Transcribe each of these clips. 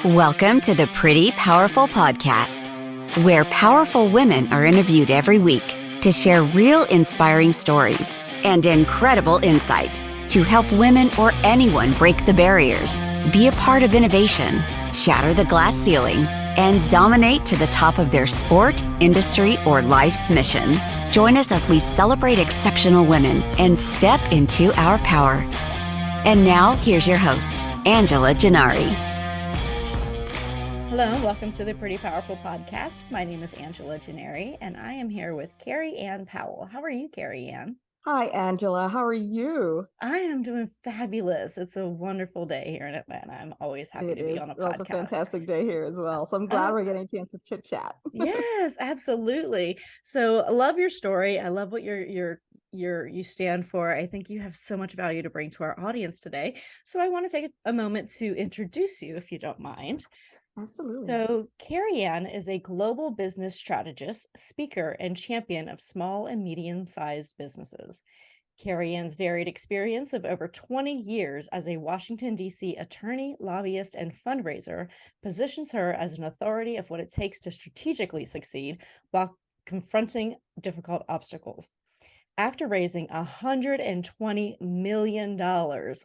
Welcome to the Pretty Powerful Podcast, where powerful women are interviewed every week to share real inspiring stories and incredible insight to help women or anyone break the barriers, be a part of innovation, shatter the glass ceiling, and dominate to the top of their sport, industry, or life's mission. Join us as we celebrate exceptional women and step into our power. And now, here's your host, Angela Gennari. Hello, and welcome to the Pretty Powerful Podcast. My name is Angela Gennari, and I am here with Kerry-Ann Powell. How are you, Kerry-Ann? Hi, Angela. How are you? I am doing fabulous. It's a wonderful day here in Atlanta. I'm always happy to be on a podcast. It's a fantastic day here as well. So I'm glad we're getting a chance to chit chat. Yes, absolutely. So I love your story. I love what you stand for. I think you have so much value to bring to our audience today. So I want to take a moment to introduce you, if you don't mind. Absolutely. So Kerry-Ann is a global business strategist, speaker, and champion of small and medium-sized businesses. Kerry-Ann's varied experience of over 20 years as a Washington, D.C. attorney, lobbyist, and fundraiser positions her as an authority of what it takes to strategically succeed while confronting difficult obstacles. After raising $120 million, wow.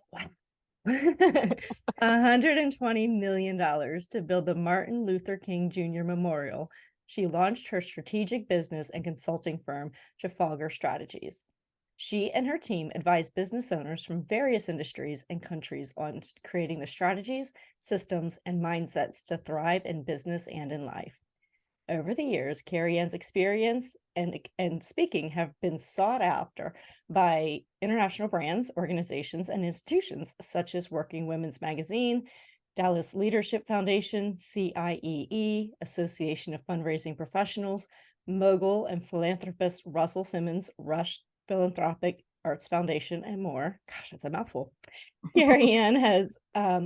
$120 million to build the Martin Luther King Jr. Memorial, she launched her strategic business and consulting firm, Trafalgar Strategies. She and her team advise business owners from various industries and countries on creating the strategies, systems, and mindsets to thrive in business and in life. Over the years, Kerry-Ann's experience and speaking have been sought after by international brands, organizations, and institutions such as Working Women's Magazine, Dallas Leadership Foundation, CIEE, Association of Fundraising Professionals, mogul and philanthropist Russell Simmons, Rush Philanthropic Arts Foundation, and more. Gosh, that's a mouthful. Kerry-Ann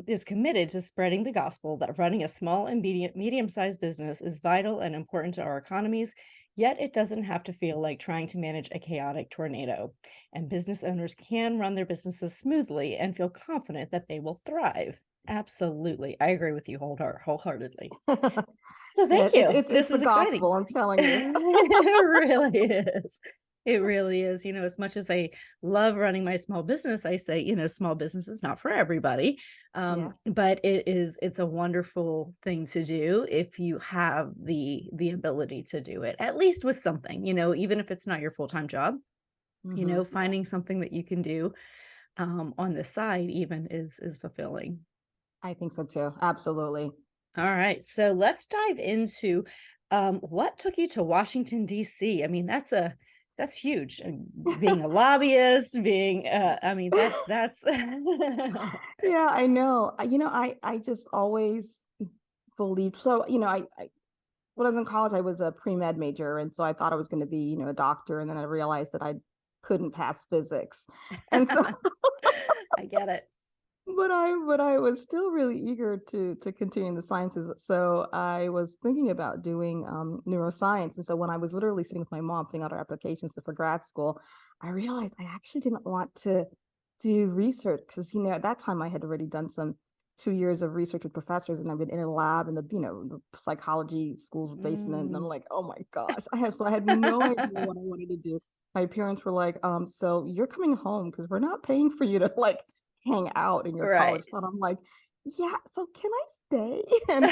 is committed to spreading the gospel that running a small and medium-sized business is vital and important to our economies, yet it doesn't have to feel like trying to manage a chaotic tornado. And business owners can run their businesses smoothly and feel confident that they will thrive. Absolutely. I agree with you wholeheartedly. So thank you. It's This is the exciting. gospel, I'm telling you. It really is. It really is. As much as I love running my small business, I say, small business is not for everybody. Yes. But it's a wonderful thing to do if you have the ability to do it, at least with something, even if it's not your full-time job, finding something that you can do on the side even is fulfilling. I think so too. Absolutely. All right. So let's dive into what took you to Washington, D.C. I mean, that's huge. Being a lobbyist, that's Yeah, I know. I just always believed. So, when I was in college, I was a pre-med major. And so I thought I was going to be, a doctor. And then I realized that I couldn't pass physics. And so I get it. But I was still really eager to continue in the sciences. So I was thinking about doing neuroscience. And so when I was literally sitting with my mom filling out our applications for grad school, I realized I actually didn't want to do research because, at that time I had already done some 2 years of research with professors, and I've been in a lab in the psychology school's basement. And I'm like, oh my gosh, I had no idea what I wanted to do. My parents were like, so you're coming home because we're not paying for you to hang out in your college. So I'm like, yeah, so can I stay? And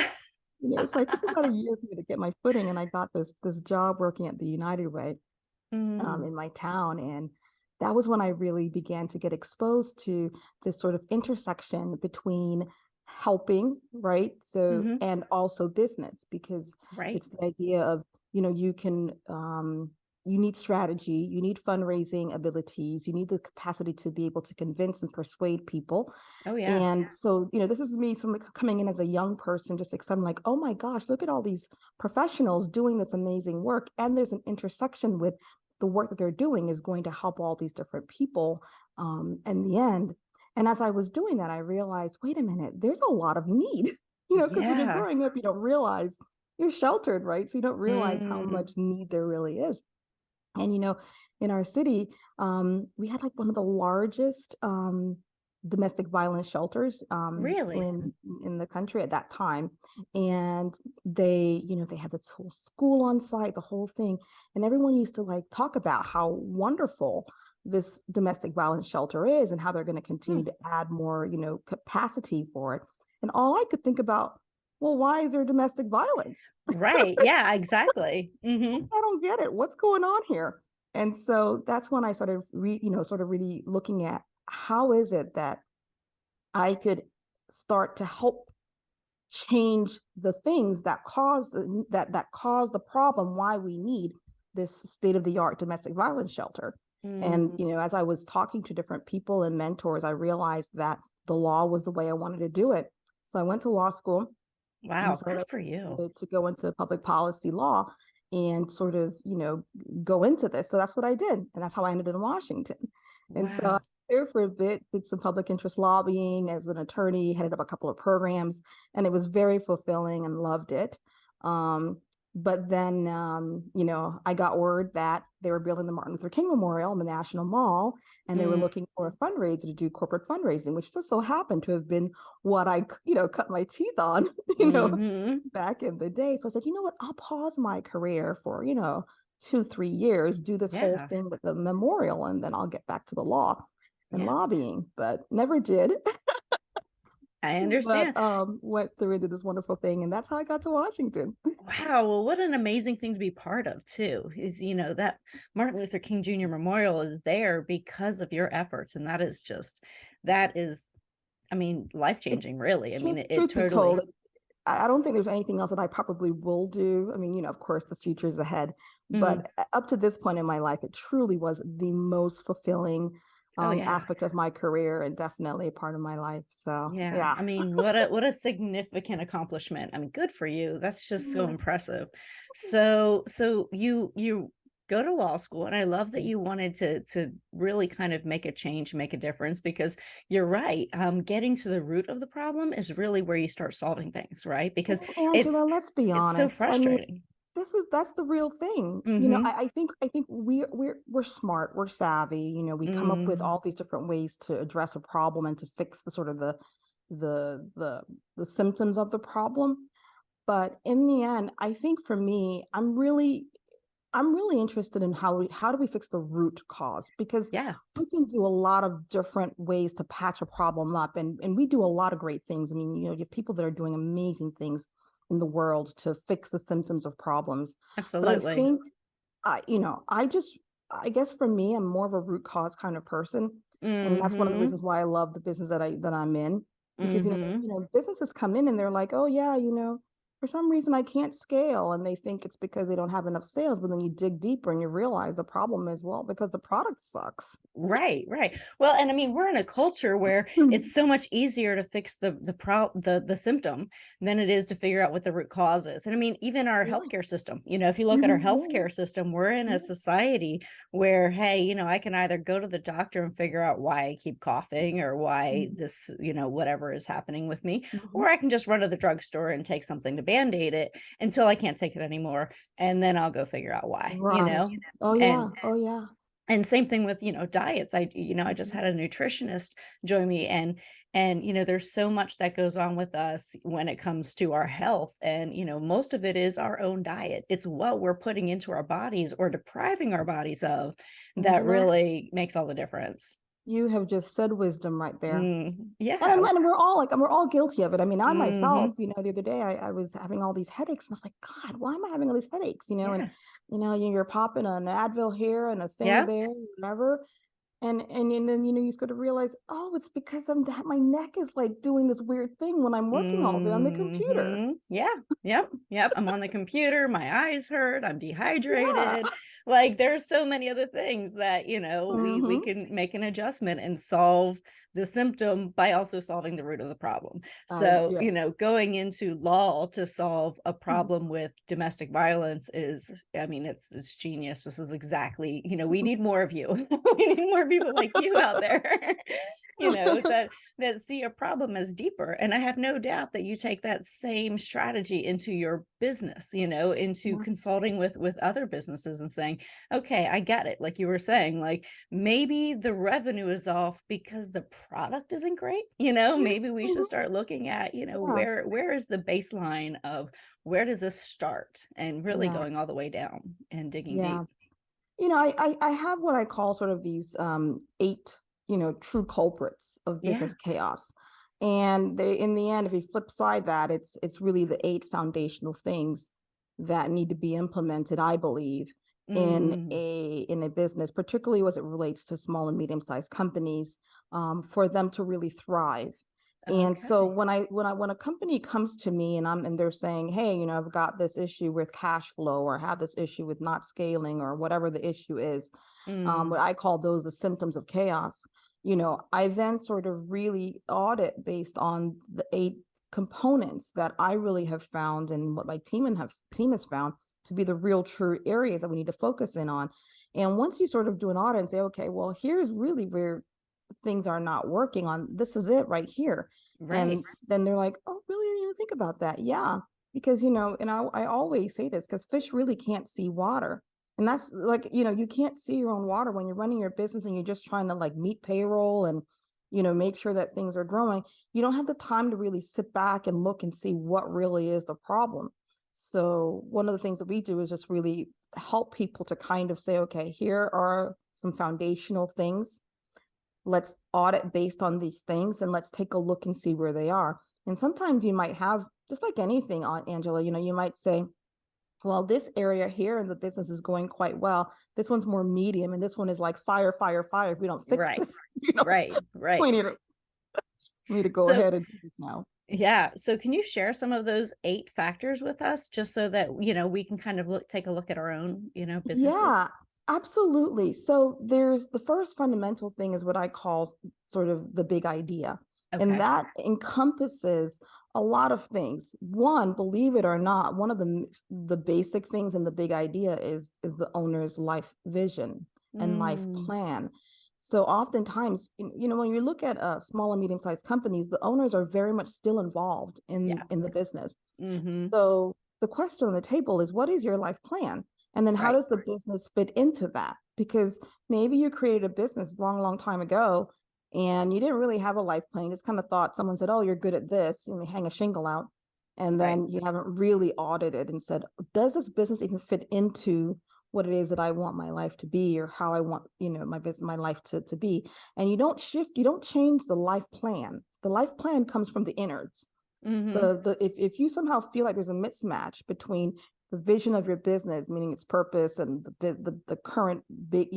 so it took about a year for me to get my footing, and I got this job working at the United Way in my town. And that was when I really began to get exposed to this sort of intersection between helping, right? So and also business, because it's the idea of, you can you need strategy, you need fundraising abilities, you need the capacity to be able to convince and persuade people. Oh, yeah. And so, this is me coming in as a young person, just excited, like, oh my gosh, look at all these professionals doing this amazing work. And there's an intersection with the work that they're doing is going to help all these different people in the end. And as I was doing that, I realized, wait a minute, there's a lot of need, because when you're growing up, you don't realize you're sheltered, right? So you don't realize how much need there really is. And, in our city, we had one of the largest domestic violence shelters Really? in the country at that time. And they, they had this whole school on site, the whole thing. And everyone used to like talk about how wonderful this domestic violence shelter is and how they're going to Hmm. continue to add more, capacity for it. And all I could think about, well, why is there domestic violence? Right. Yeah, exactly. I don't get it. What's going on here? And so that's when I started, sort of really looking at how is it that I could start to help change the things that cause the problem, why we need this state of the art domestic violence shelter. And Mm. as I was talking to different people and mentors, I realized that the law was the way I wanted to do it. So I went to law school and Wow, decided good for you. to go into public policy law and sort of, go into this. So that's what I did. And that's how I ended in Washington. And so I was Wow. there for a bit, did some public interest lobbying as an attorney, headed up a couple of programs, and it was very fulfilling and loved it. But then, I got word that they were building the Martin Luther King Memorial in the National Mall, and they were Mm. looking for a fundraiser to do corporate fundraising, which just so happened to have been what I, cut my teeth on, Hmm. back in the day. So I said, you know what, I'll pause my career for, 2, 3 years, do this whole Yeah. thing with the memorial, and then I'll get back to the law and Yeah. lobbying, but never did. I But understand. went through and did this wonderful thing, and that's how I got to Washington. Wow. Well, what an amazing thing to be part of too, is, that Martin Luther King Jr. Memorial is there because of your efforts. And that is, I mean, life It, changing, really. I mean, it truth be told, totally. I don't think there's anything else that I probably will do. I mean, of course, the future is ahead, Mm. but up to this point in my life, it truly was the most fulfilling Oh, yeah. aspect of my career and definitely a part of my life. So, Yeah, yeah. I mean, what a significant accomplishment. I mean, good for you. That's just so impressive. So you go to law school, and I love that you wanted to really kind of make a change, make a difference, because you're right. Getting to the root of the problem is really where you start solving things, right? Because Well, it's Angela, let's be it's so honest. I mean, frustrating. that's the real thing. Mm-hmm. I think we're smart, we're savvy. We come up with Mm. all these different ways to address a problem and to fix the sort of the the the symptoms of the problem. But in the end, I think for me, I'm really interested in how do we fix the root cause, because Yeah, we can do a lot of different ways to patch a problem up, and we do a lot of great things. I mean, you have people that are doing amazing things in the world to fix the symptoms of problems. But I absolutely. think I guess for me, I'm more of a root cause kind of person. And that's one of the Mm-hmm. reasons why I love the business that I'm in. Because Mm-hmm. businesses come in and they're like, oh yeah, for some reason I can't scale. And they think it's because they don't have enough sales. But then you dig deeper and you realize the problem is, well, because the product sucks. Right, right. Well, and I mean, we're in a culture where it's so much easier to fix the symptom than it is to figure out what the root cause is. And I mean, even our Yeah. healthcare system, if you look at our Mhm. Yeah. healthcare system, we're in a Yeah. society where, hey, I can either go to the doctor and figure out why I keep coughing or why Mhm. this, whatever is happening with me, Mhm. or I can just run to the drugstore and take something to band-aid it until I can't take it anymore, and then I'll go figure out why, Right. Oh and yeah. Oh yeah. same thing with diets. I just Mhm. had a nutritionist join me, and there's so much that goes on with us when it comes to our health, and most of it is our own diet. It's what we're putting into our bodies or depriving our bodies of that Angela, really makes all the difference. you have just said wisdom right there. Yeah. And we're all guilty of it. I mean, I myself, Hmm. the other day I was having all these headaches and I was like, God, why am I having all these headaches? And Yeah. you're popping an Advil here and a thing Yeah. there, whatever. And then you start to realize, oh, it's because my neck is like doing this weird thing when I'm working all day on the computer. Yeah. Yep. Yep. I'm on the computer. My eyes hurt. I'm Yeah. dehydrated. Like there's so many other things that, we Hmm. can make an adjustment and solve the symptom by also solving the root of the problem. So, Yeah. going into law to solve a Mhm. problem with domestic violence is, I mean, it's genius. This is exactly, we need more of you. We need more people like you out there, that see a problem as deeper. And I have no doubt that you take that same strategy into your business, into Yes. consulting with other businesses and saying, okay, I get it. Like you were saying, like maybe the revenue is off because the product isn't great, you know, maybe we should Mhm. start looking at, Yeah, where is the baseline of where does this start, and really yeah, going all the way down and digging yeah. deep. I have what I call sort of these eight, true culprits of Yeah. business chaos. And they, in the end, if you flip side that, it's really the eight foundational things that need to be implemented, I believe, Mm, in a business, particularly as it relates to small and medium-sized companies, for them to really thrive. And so okay. when a company comes to me and they're saying, hey, I've got this issue with cash flow, or have this issue with not scaling, or whatever the issue is, what Mm, I call those the symptoms of chaos, I then sort of really audit based on the eight components that I really have found, and what my team has found to be the real true areas that we need to focus in on. And once you sort of do an audit and say, okay, well, here's really where things are not working on, this is it right here. right. And then they're like, oh, really? I didn't even think about that. Yeah. Because, and I always say this, because fish really can't see water. And that's like, you can't see your own water when you're running your business and you're just trying to like meet payroll and, make sure that things are growing. You don't have the time to really sit back and look and see what really is the problem. So one of the things that we do is just really help people to kind of say, okay, here are some foundational things. Let's audit based on these things and let's take a look and see where they are. And sometimes you might have, just like anything, on Angela, you might say, well, this area here in the business is going quite well. This one's more medium, and this one is like fire, fire, fire. If we don't fix Right. this, Right. we Right. need to go So, ahead and do this now. yeah. So can you share some of those eight factors with us, just so that, we can kind of take a look at our own, businesses? Yeah, absolutely. So there's the first fundamental thing is what I call sort of the big idea. And Okay. that encompasses a lot of things. One, believe it or not, one of the basic things in the big idea is the owner's life vision and life Mm, plan. So oftentimes, when you look at small and medium-sized companies, the owners are very much still involved yeah. in the business. Mm-hmm. So the question on the table is, what is your life plan? And then how Right. does the business fit into that? Because maybe you created a business a long, long time ago and you didn't really have a life plan. You just kind of thought someone said, oh, you're good at this, and they hang a shingle out. And Right. then you haven't really audited and said, does this business even fit into what it is that I want my life to be, or how I want, my life to be? And you don't change the life plan. The life plan comes from the innards. Mm-hmm. If you somehow feel like there's a mismatch between the vision of your business, meaning its purpose, and the current big,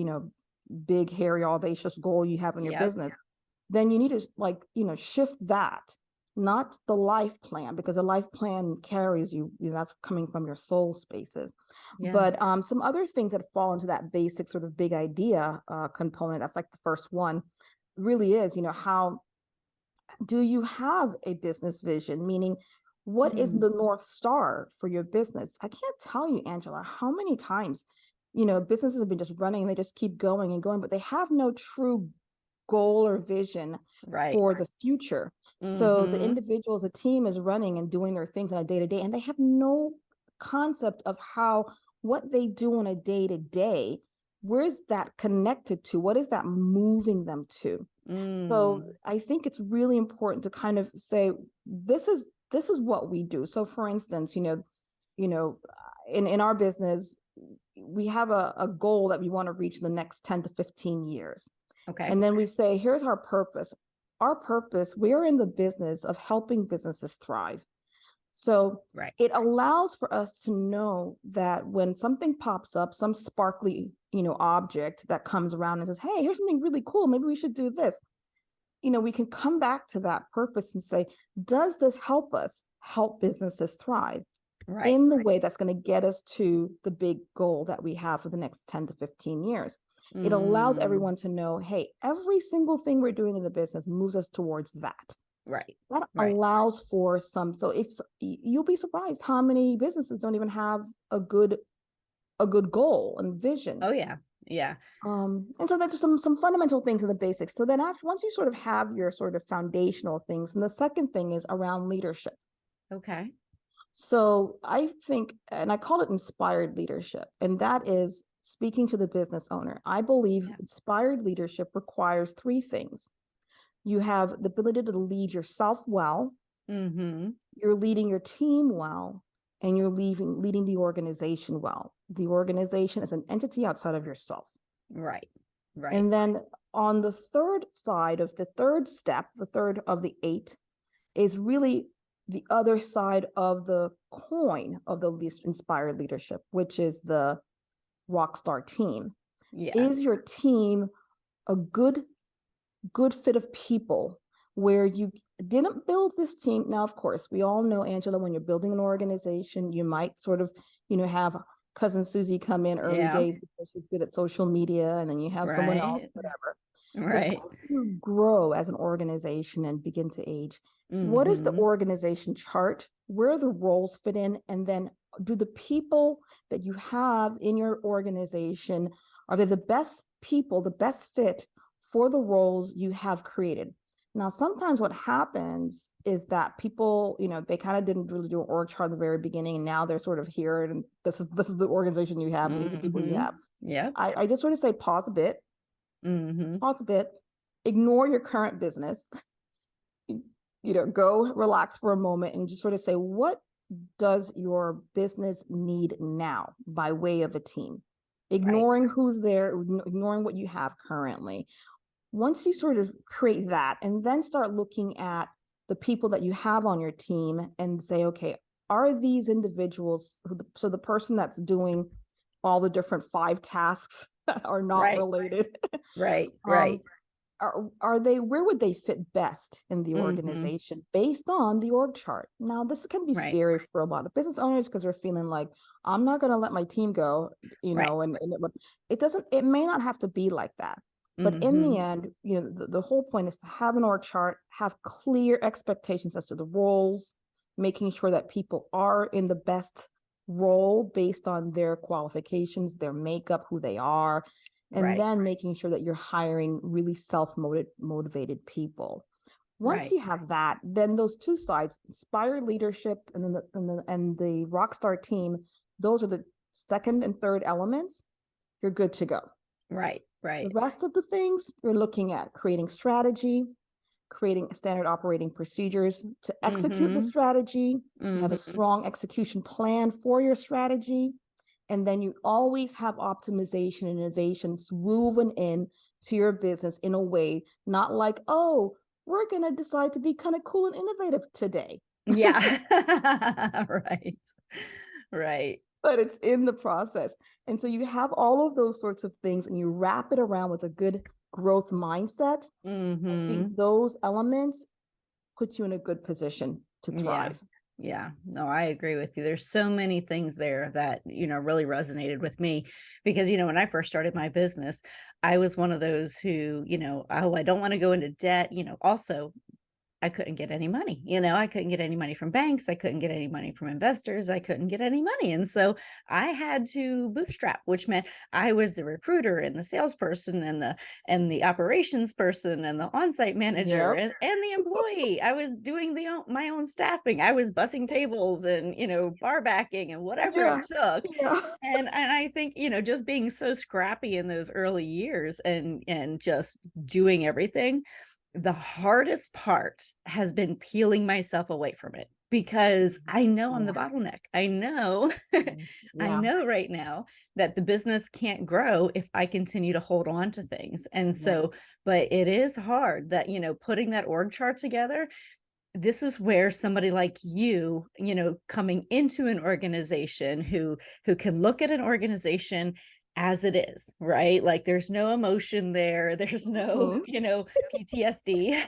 big hairy audacious goal you have in your Yep. business, then you need to shift that, not the life plan, because a life plan carries you, that's coming from your soul spaces. Yeah. But some other things that fall into that basic sort of big idea component, that's like the first one, really is, how do you have a business vision? Meaning, what is Mm, the North Star for your business? I can't tell you, Angela, how many times, businesses have been just running and they just keep going and going, but they have no true goal or vision right. for the future. So the Mm-hmm. individuals, the team is running and doing their things on a day to day, and they have no concept of how what they do on a day to day, where is that connected to? What is that moving them to? So Mm, I think it's really important to kind of say, this is what we do. So for instance, in our business, we have a goal that we want to reach in the next 10 to 15 years. okay. And then we say, here's our purpose. Our purpose, we're in the business of helping businesses thrive. So Right. it allows for us to know that when something pops up, some sparkly, object that comes around and says, hey, here's something really cool, maybe we should do this. We can come back to that purpose and say, does this help us help businesses thrive Right. in the way that's going to get us to the big goal that we have for the next 10 to 15 years? It allows Mm, everyone to know, hey, every single thing we're doing in the business moves us towards that. right. That Right. allows for some, so if you'll be surprised how many businesses don't even have a good goal and vision. Oh, yeah. Yeah. And so that's some fundamental things in the basics. So then after, once you sort of have your sort of foundational things, and the second thing is around leadership. Okay. So I think, and I call it inspired leadership, and that is speaking to the business owner. I believe Yeah. inspired leadership requires three things. You have the ability to lead yourself well. Mm-hmm. You're leading your team well, and you're leading the organization well. The organization is an entity outside of yourself. Right. Right. And then on the third side of the third step, the third of the 8, is really the other side of the coin of the least inspired leadership, which is the rock star team. Yeah. Is your team a good fit of people where you didn't build this team? Now, of course, we all know, Angela, when you're building an organization, you might sort of, have cousin Susie come in early days because she's good at social media, and then you have someone else, whatever. Right. But as you grow as an organization and begin to age, what is the organization chart? Where the roles fit in? And then do the people that you have in your organization, are they the best people, the best fit for the roles you have created? Now, sometimes what happens is that people, they kind of didn't really do an org chart at the very beginning, and now they're sort of here, and this is the organization you have, and these are the people you have. Yeah. I just sort of say pause a bit. Pause a bit, ignore your current business, go relax for a moment and just sort of say, what does your business need now by way of a team? Ignoring who's there, ignoring what you have currently. Once you sort of create that, and then start looking at the people that you have on your team and say, okay, are these individuals, so the person that's doing all the different 5 tasks that are not related. Right. Are they, where would they fit best in the organization based on the org chart? Now, this can be scary for a lot of business owners because they're feeling like, I'm not going to let my team go, and it may not have to be like that. But in the end, the whole point is to have an org chart, have clear expectations as to the roles, making sure that people are in the best role based on their qualifications, their makeup, who they are, and then making sure that you're hiring really self-motivated people. Once you have that, then those 2 sides, inspired leadership and then the rockstar team, those are the second and third elements. You're good to go. Right. The rest of the things, you're looking at creating strategy, creating standard operating procedures to execute the strategy. You have a strong execution plan for your strategy. And then you always have optimization and innovations woven in to your business in a way, not like, oh, we're going to decide to be kind of cool and innovative today. Yeah. Right. But it's in the process. And so you have all of those sorts of things, and you wrap it around with a good growth mindset. I think those elements put you in a good position to thrive. Yeah, no, I agree with you. There's so many things there that, really resonated with me because, when I first started my business, I was one of those who, oh, I don't want to go into debt. Also, I couldn't get any money. I couldn't get any money from banks. I couldn't get any money from investors. I couldn't get any money. And so I had to bootstrap, which meant I was the recruiter and the salesperson and the operations person and the on-site manager and the employee. I was doing my own staffing. I was bussing tables and, bar backing and whatever it took. And I think, just being so scrappy in those early years and just doing everything, the hardest part has been peeling myself away from it because I know I'm the bottleneck. I know, I know right now that the business can't grow if I continue to hold on to things. And so, but it is hard that, putting that org chart together, this is where somebody like you, coming into an organization who can look at an organization as it is, right? Like there's no emotion there. There's no, PTSD.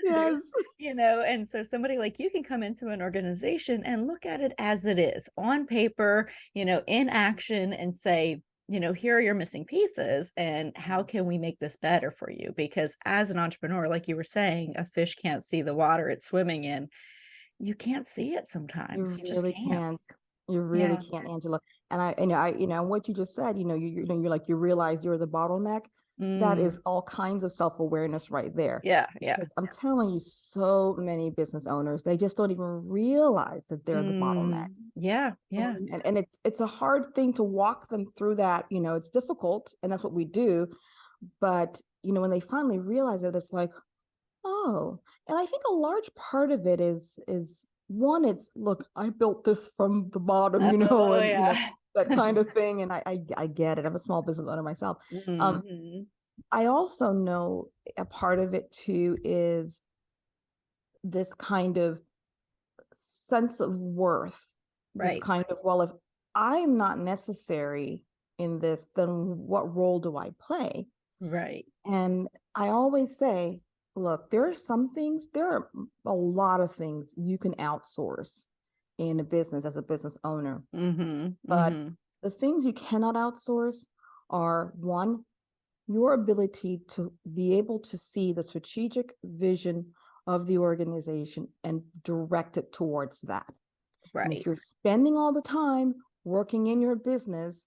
And so somebody like you can come into an organization and look at it as it is on paper, in action, and say, here are your missing pieces and how can we make this better for you? Because as an entrepreneur, like you were saying, a fish can't see the water it's swimming in. You can't see it sometimes. You really can't. You really can't, Angela. And what you just said, you're like, you realize you're the bottleneck. That is all kinds of self-awareness right there. Yeah. Because I'm telling you, so many business owners, they just don't even realize that they're the bottleneck. Yeah. And it's a hard thing to walk them through that. It's difficult, and that's what we do. But when they finally realize it, it's like, oh. And I think a large part of it is one, it's, look, I built this from the bottom, Oh, and yeah. that kind of thing. And I get it. I'm a small business owner myself. Mhm. I also know a part of it too is this kind of sense of worth, this Right. kind of, well, if I'm not necessary in this, then what role do I play? Right. And I always say, look, there are a lot of things you can outsource in a business as a business owner. Mhm. But Mhm. the things you cannot outsource are, one, your ability to be able to see the strategic vision of the organization and direct it towards that. And if Right. you're spending all the time working in your business,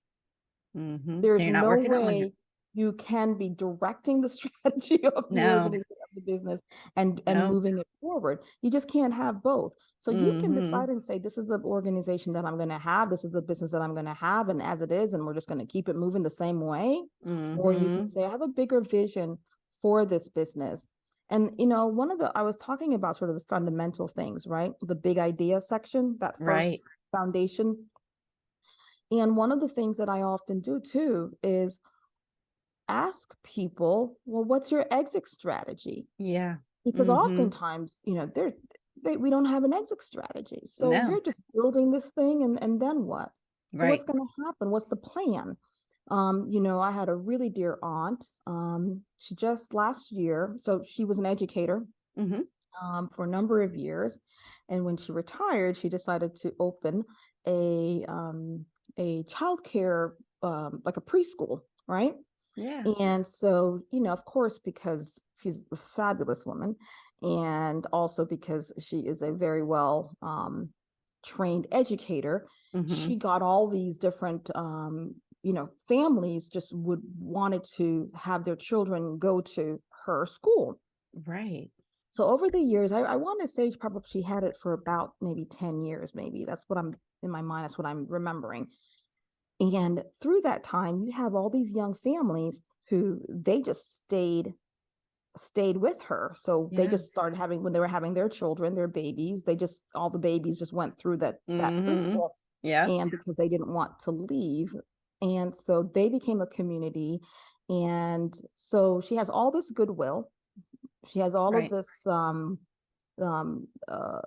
Mhm. there's You're not no working on your. way you can be directing the strategy of the No. organization, of the business, and No. moving it forward. You just can't have both. So you can decide Mhm. and say, this is the organization that I'm going to have, this is the business that I'm going to have, and as it is, and we're just going to keep it moving the same way. Or you can Mhm. say, I have a bigger vision for this business. And I was talking about sort of the fundamental things, right? The big idea section, that first Right. foundation. And one of the things that I often do too is ask people, well, what's your exit strategy? Yeah. Because Mhm. oftentimes, we don't have an exit strategy. So No. you're just building this thing, and then what? So what's Right. going to happen? What's the plan? I had a really dear aunt. She just last year, so she was an educator Mhm. for a number of years. And when she retired, she decided to open a childcare, like a preschool, right? Yeah. And so, of course, because she's a fabulous woman, and also because she is a very well trained educator, she Mhm. got all these different, families just would wanted to have their children go to her school. Right. So over the years, I want to say she had it for about maybe 10 years, maybe. That's what I'm in my mind. That's what I'm remembering. And through that time, you have all these young families who they just stayed with her. So they Yeah. just started having, when they were having their children, their babies, all the babies just went through that Mhm. preschool, Yeah. and because they didn't want to leave. And so they became a community. And so she has all this goodwill. She has all of Right. this um, uh,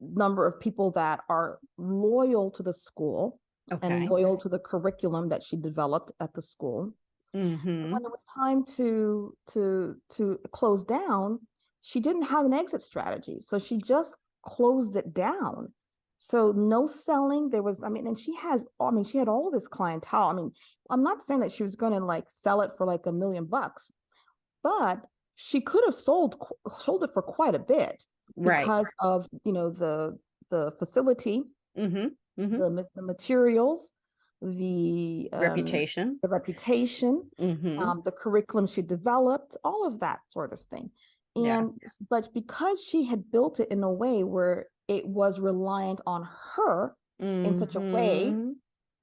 number of people that are loyal to the school and Okay. loyal to the curriculum that she developed at the school. And when Mhm. it was time to close down, she didn't have an exit strategy, so she just closed it down. So no selling. There was, and she had all this clientele. I'm not saying that she was going to like sell it for like $1 million, but she could have sold it for quite a bit Right. because of the facility, Mhm. Mhm. the materials, the um, Reputation. the reputation, Mhm. the curriculum she developed, all of that sort of thing. Yeah. But because she had built it in a way where it was reliant on her in such a way, Mhm.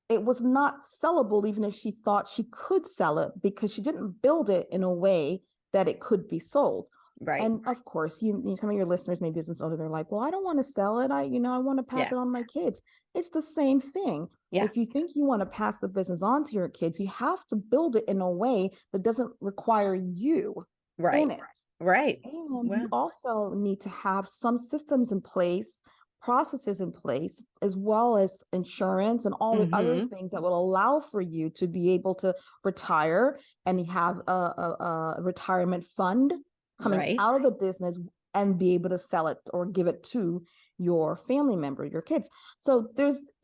it was not sellable, even if she thought she could sell it, because she didn't build it in a way that it could be sold. Right. And of course, some of your listeners may be business owners, they're like, well, I don't want to sell it. I want to pass Yeah. it on to my kids. It's the same thing. Yeah. If you think you want to pass the business on to your kids, you have to build it in a way that doesn't require you in Right. it. Right. And you Well. also need to have some systems in place, processes in place, as well as insurance and all the other Mhm. things that will allow for you to be able to retire and have a retirement fund coming Right. out of the business and be able to sell it or give it to your family member, your kids. So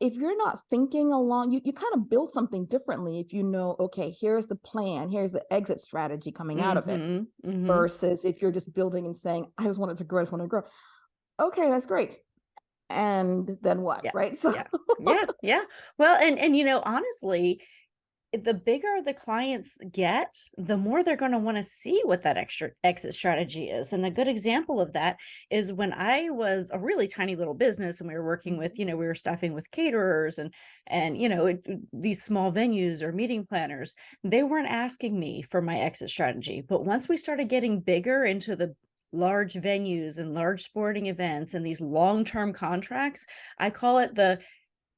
if you're not thinking along, you kind of build something differently. If you know, okay, here's the plan, here's the exit strategy coming out of it, Mhm. Mhm. versus if you're just building and saying, I just want it to grow, I just want to grow. Okay, that's great. And then what, Yeah. right? So Yeah. Yeah. Yeah. Well, and honestly, the bigger the clients get, the more they're going to want to see what that extra exit strategy is. And a good example of that is when I was a really tiny little business and we were working with, we were staffing with caterers and these small venues or meeting planners. They weren't asking me for my exit strategy. But once we started getting bigger into the large venues and large sporting events and these long-term contracts, I call it the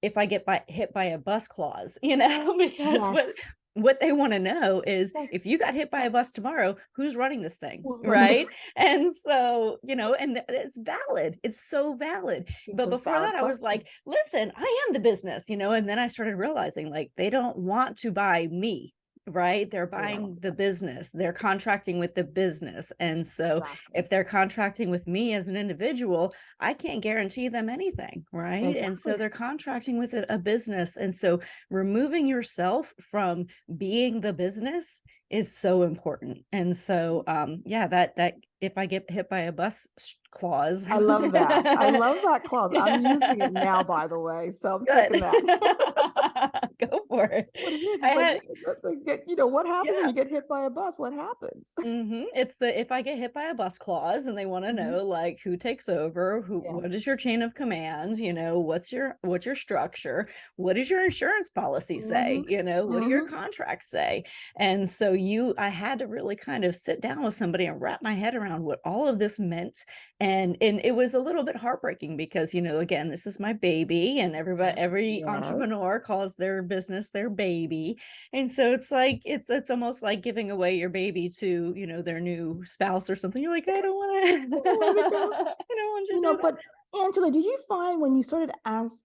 if I get hit by a bus clause, because Yes. what they want to know is Like, if you got hit by a bus tomorrow, who's running this thing, who's running right? this? And so, and it's valid. It's so valid. It's But a before valid that, I was question. like, listen, I am the business, and then I started realizing like they don't want to buy me. Right. They're buying the business. They're contracting with the business. And so Exactly. if they're contracting with me as an individual, I can't guarantee them anything, right? And so Exactly. they're contracting with a business. And so removing yourself from being the business is so important. And so that if I get hit by a bus clause. I love that. I love that clause. I'm using it now, by the way. So I'm Good. taking that. Go for it. What it is, I it's like, had what happens when yeah. you get hit by a bus? What happens? It's the if I get hit by a bus clause, and they want to Mhm. know like who takes over, what Yes. is your chain of command, what's your structure, what does your insurance policy say, Mhm. what do your Mhm. contracts say? And so I had to really kind of sit down with somebody and wrap my head around what all of this meant. And it was a little bit heartbreaking because, again, this is my baby, and every Yes. entrepreneur calls their business their baby. And so it's like it's almost like giving away your baby to, their new spouse or something. You're like, I don't want to, Let it go. I don't want you to do that. But Angela, did you find when you started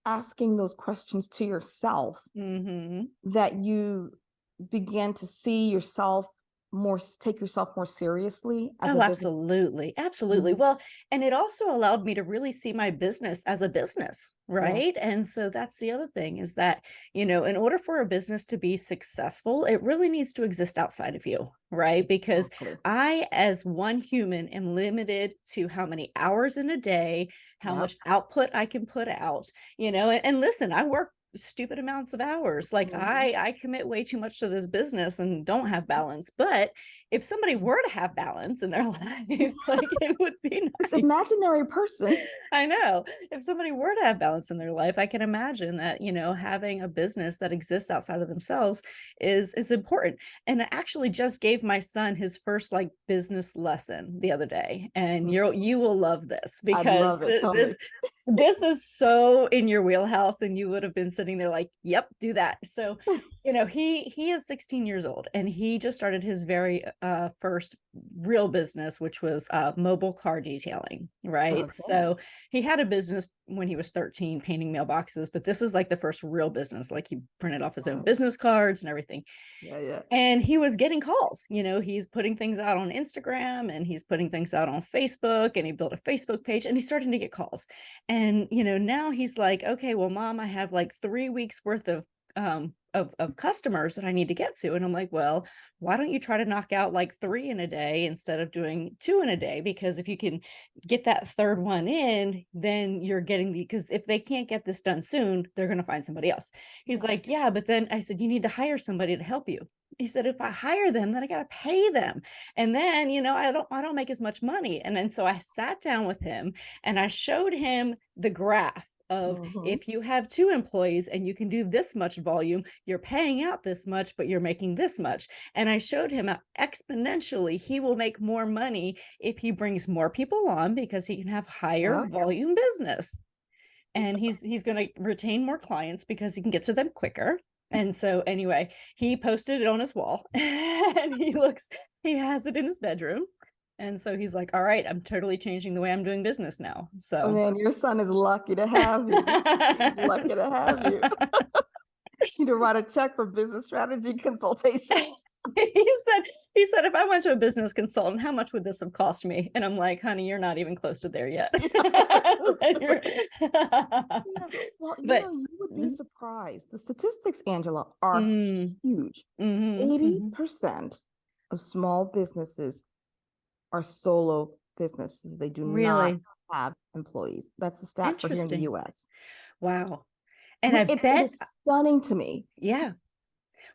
asking those questions to yourself that you began to see yourself take yourself more seriously as Oh, a business? absolutely. Absolutely. Mhm. Well, and it also allowed me to really see my business as a business, right? Yes. And so that's the other thing is that, in order for a business to be successful, it really needs to exist outside of you, right? Because Exactly. I, as one human, am limited to how many hours in a day, how Yep. much output I can put out, and listen, I work stupid amounts of hours. Like Mhm. I commit way too much to this business and don't have balance. But if somebody were to have balance in their life, like it would be This nice. imaginary person. I know. If somebody were to have balance in their life, I can imagine that, having a business that exists outside of themselves is important. And I actually just gave my son his first like business lesson the other day. And you will love this I because love it. Tell me. this is so in your wheelhouse, and you would have been sitting there like, yep, do that. So, he is 16 years old, and he just started his very first real business, which was mobile car detailing, right? Okay. So he had a business when he was 13 painting mailboxes, but this is like the first real business. Like he printed off his own business cards and everything. Yeah, yeah. And he was getting calls, he's putting things out on Instagram and he's putting things out on Facebook, and he built a Facebook page and he's starting to get calls. And, now he's like, okay, well, mom, I have like 3 weeks worth of customers that I need to get to. And I'm like, well, why don't you try to knock out like 3 in a day instead of doing 2 in a day? Because if you can get that third one in, then you're getting because if they can't get this done soon, they're going to find somebody else. He's like, yeah, but then I said, you need to hire somebody to help you. He said, if I hire them, then I got to pay them. And then, I don't make as much money. And then so I sat down with him and I showed him the graph of Mhm. if you have 2 employees and you can do this much volume, you're paying out this much, but you're making this much. And I showed him how exponentially he will make more money if he brings more people on because he can have higher Okay. volume business. And he's going to retain more clients because he can get to them quicker. And so anyway, he posted it on his wall and he has it in his bedroom. And so he's like, all right, I'm totally changing the way I'm doing business now. Oh, So man, your son is lucky to have you. He's lucky to have you. You need to write a check for business strategy consultation. he said, if I went to a business consultant, how much would this have cost me? And I'm like, honey, you're not even close to there yet. Well, But you would be surprised. The statistics, Angela, are mm, huge. mhm, mhm. 80% of small businesses are solo businesses. They do not Really have employees. That's the stat for here in the interesting. US. Wow. And I It bet, is stunning to me. yeah.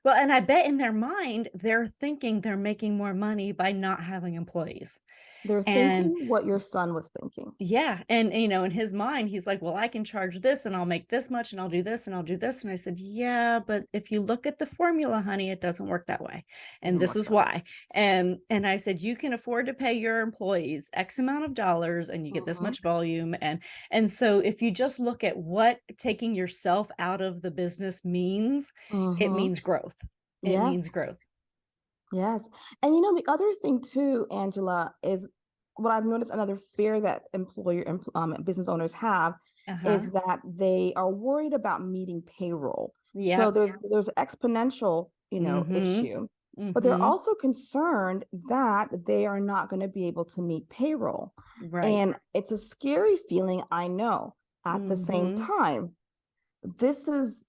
Well, and I bet in their mind, they're thinking they're making more money by not having employees. They're And thinking what your son was thinking. yeah, and you know, in his mind, he's like, well, I can charge this and I'll make this much and I'll do this and I'll do this. And I said, yeah, but if you look at the formula, honey, it doesn't work that way. And Doesn't this work is that way. why. And I said, you can afford to pay your employees X amount of dollars and you get this Mhm. much volume. And so if you just look at what taking yourself out of the business means, it Mhm. means growth. It Yes. means growth. Yes. And the other thing too, Angela, is what I've noticed another fear that business owners have Uh-huh. is that they are worried about meeting payroll. So Yep. there's exponential, Mm-hmm. issue, but they're Mm-hmm. also concerned that they are not going to be able to meet payroll. Right. And it's a scary feeling, I know. At the same Mm-hmm. time, this is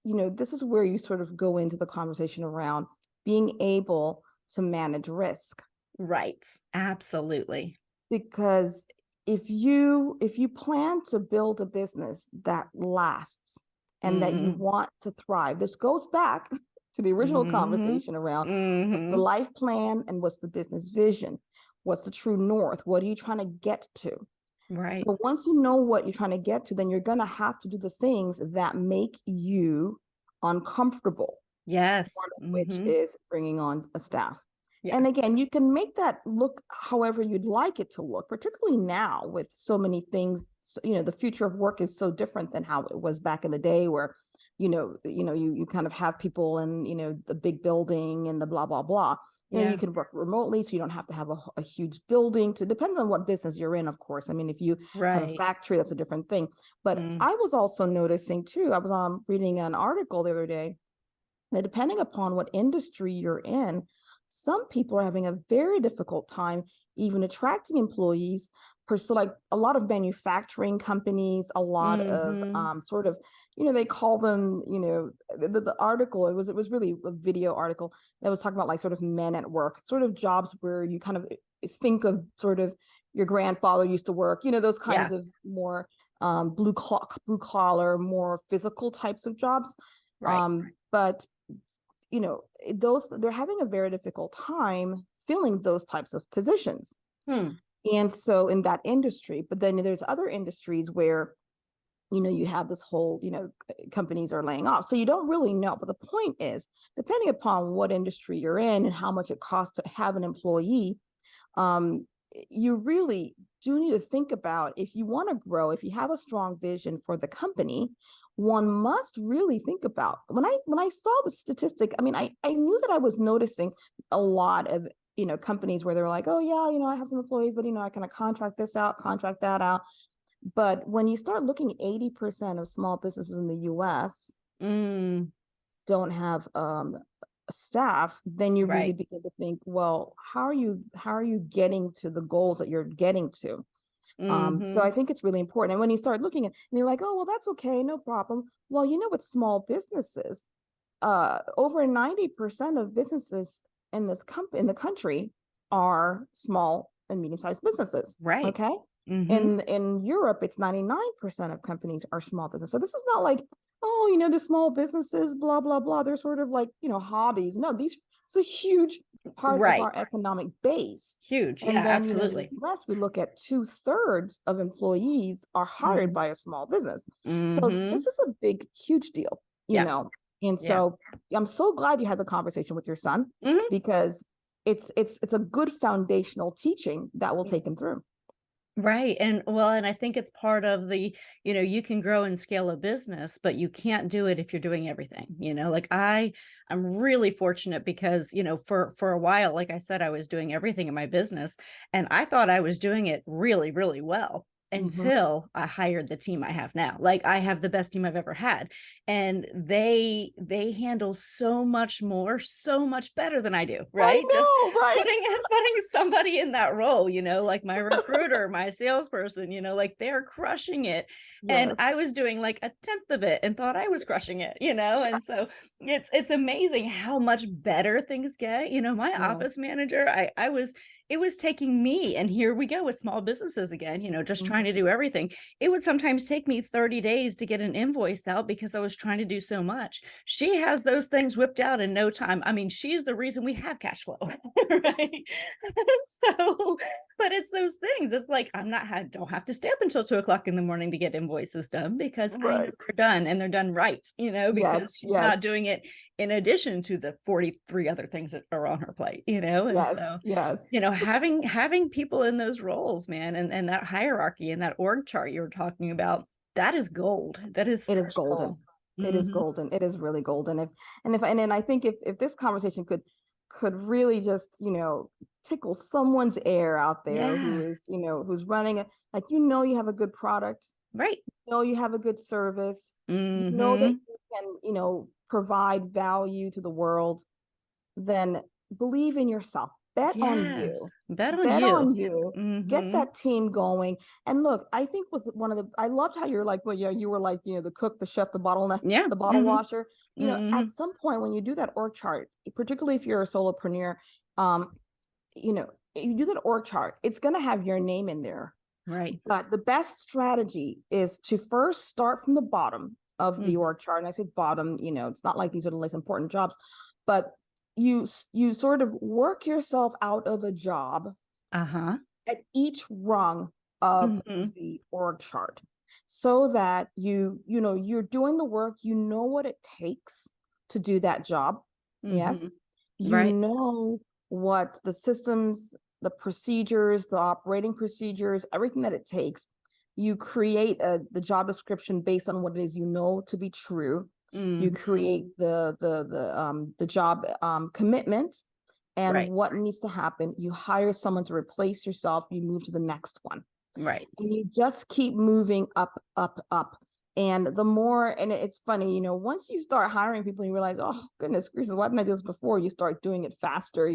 where you sort of go into the conversation around being able to manage risk. Right. Absolutely. Because if you plan to build a business that lasts and that you Mm-hmm. want to thrive, this goes back to the original Mm-hmm. conversation around what's the Mm-hmm. life plan and what's the business vision, what's the true north, what are you trying to get to. Right. So once you know what you're trying to get to, then you're going to have to do the things that make you uncomfortable, Yes. one of which Mm-hmm. is bringing on a staff. Yeah. And again, you can make that look however you'd like it to look, particularly now with so many things. The future of work is so different than how it was back in the day where, you kind of have people in, the big building and the blah, blah, blah. You Yeah. can work remotely, so you don't have to have a huge building. To depends on what business you're in, of course. I mean, if you have a Right. factory, that's a different thing. But Mm. I was also noticing too, I was reading an article the other day that depending upon what industry you're in, some people are having a very difficult time even attracting employees. So like a lot of manufacturing companies, a lot of Mm-hmm. sort of, they call them, the article, it was really a video article that was talking about like sort of men at work, sort of jobs where you kind of think of sort of your grandfather used to work, those kinds Yeah. of more blue collar, more physical types of jobs. Right. But those they're having a very difficult time filling those types of positions. Hmm. And so in that industry, but then there's other industries where you have this whole companies are laying off, so you don't really know. But the point is, depending upon what industry you're in and how much it costs to have an employee, um, you really do need to think about, if you want to grow, if you have a strong vision for the company, one must really think about, when I saw the statistic, I mean, I knew that I was noticing a lot of companies where they're like, oh yeah, I have some employees, but I kind of contract this out, contract that out. But when you start looking, 80% of small businesses in the US Mm. don't have staff, then you really Right. begin to think, well, how are you getting to the goals that you're getting to? So Mm-hmm. I think it's really important. And when you start looking at, and you're like, oh, well, that's okay, no problem. Well, with small businesses, over 90% of businesses in the country are small and medium-sized businesses. Right. Okay. Mm-hmm. In Europe, it's 99% of companies are small business. So this is not like, oh, they're small businesses, blah, blah, blah. They're sort of like, hobbies. No, it's a huge part of Right. our economic base. Huge. Yeah, And then, in the absolutely. US, we look at 2/3 of employees are hired Mm-hmm. by a small business. So Mm-hmm. this is a big, huge deal, you Yeah. know. And Yeah. so I'm so glad you had the conversation with your son, Mm-hmm. because it's a good foundational teaching that will take him through. Right. And well, and I think it's part of the, you can grow and scale a business, but you can't do it if you're doing everything. Like I'm really fortunate because, for a while, like I said, I was doing everything in my business and I thought I was doing it really, really well Mm-hmm. until I hired the team I have now. Like I have the best team I've ever had. And they handle so much more, so much better than I do, I right? Just know, right? putting somebody in that role, like my recruiter, my salesperson, like they're crushing it. And Yes, I was doing like a tenth of it and thought I was crushing it, and so it's amazing how much better things get. My yes. office manager, I was it was taking me, and here we go with small businesses again, just trying to do everything. It would sometimes take me 30 days to get an invoice out because I was trying to do so much. She has those things whipped out in no time. I mean, she's the reason we have cash flow, right? So, but it's those things. It's like I don't have to stay up until 2 o'clock in the morning to get invoices done because I know Right. they're done and they're done right, Yes, because she's yes, not doing it in addition to the 43 other things that are on her plate, and yes, so yes. having people in those roles, man, and that hierarchy and that org chart you were talking about, that is gold. That is It is such golden. gold. It is Hmm. golden. It is really golden. And then I think if this conversation could really just, tickle someone's ear out there who Yeah. is, who's running it, like, you have a good product, Right. you have a good service, that Hmm. you can, provide value to the world, then believe in yourself. Bet on Yes. you. Bet on Bet you. on you. Get Hmm. that team going. And look, I think was one of the I loved how you're like, well, yeah, you were like, the cook, the chef, Yeah. the bottle Hmm. washer. Hmm. At some point when you do that org chart, particularly if you're a solopreneur, um, if you do that org chart, it's gonna have your name in there. Right. But the best strategy is to first start from the bottom of the Mm. org chart. And I say bottom, it's not like these are the less important jobs, but you sort of work yourself out of a job Uh-huh. at each rung of Hmm. the org chart, so that you're doing the work, what it takes to do that job. Hmm. Yes. You Right. know what the systems, the procedures, the operating procedures, everything that it takes. You create the job description based on what it is to be true. You Hmm. create the job commitment and Right. what needs to happen. You hire someone to replace yourself. You move to the next one, Right. and you just keep moving up, up, up. And the more, and it's funny, once you start hiring people, you realize, oh goodness gracious, why didn't I do this before? You start doing it faster.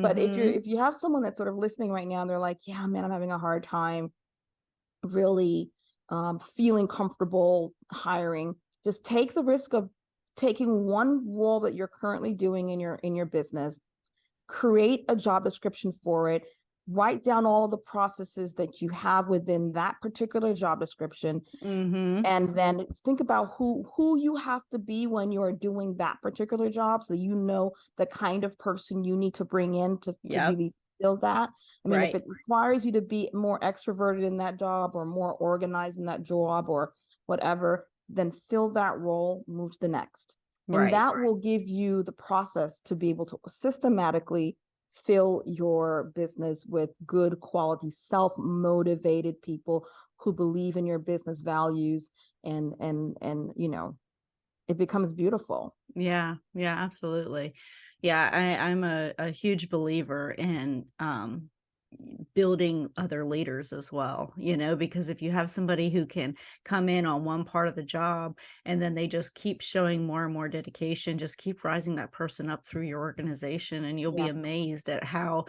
But Hmm. if you have someone that's sort of listening right now, and they're like, yeah, man, I'm having a hard time really feeling comfortable hiring, just take the risk of taking one role that you're currently doing in your business, create a job description for it, write down all of the processes that you have within that particular job description, Hmm. and then think about who you have to be when you're doing that particular job, so the kind of person you need to bring in to Yep. really fill that. I mean, if Right. it requires you to be more extroverted in that job or more organized in that job or whatever, then fill that role, move to the next. And Right. that will give you the process to be able to systematically fill your business with good quality, self-motivated people who believe in your business values, and it becomes beautiful. Yeah, yeah, absolutely. Yeah, I'm a huge believer in building other leaders as well, because if you have somebody who can come in on one part of the job and then they just keep showing more and more dedication, just keep rising that person up through your organization, and you'll be Yes, amazed at how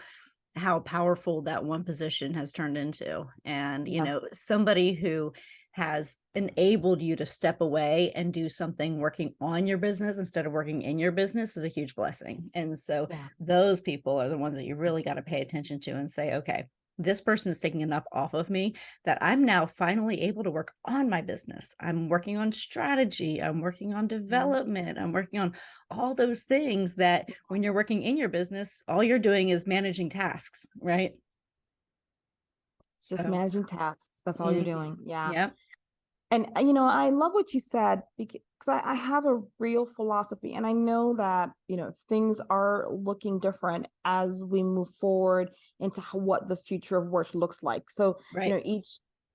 powerful that one position has turned into. And, yes, somebody who has enabled you to step away and do something working on your business instead of working in your business is a huge blessing. And so yeah. those people are the ones that you really got to pay attention to and say, okay, this person is taking enough off of me that I'm now finally able to work on my business. I'm working on strategy. I'm working on Mhm. development. I'm working on all those things that when you're working in your business, all you're doing is managing tasks, right? Just So, managing tasks. That's all you're mm, doing. Yeah. yeah. And I love what you said, because I have a real philosophy, and I know that things are looking different as we move forward into what the future of work looks like. So Right.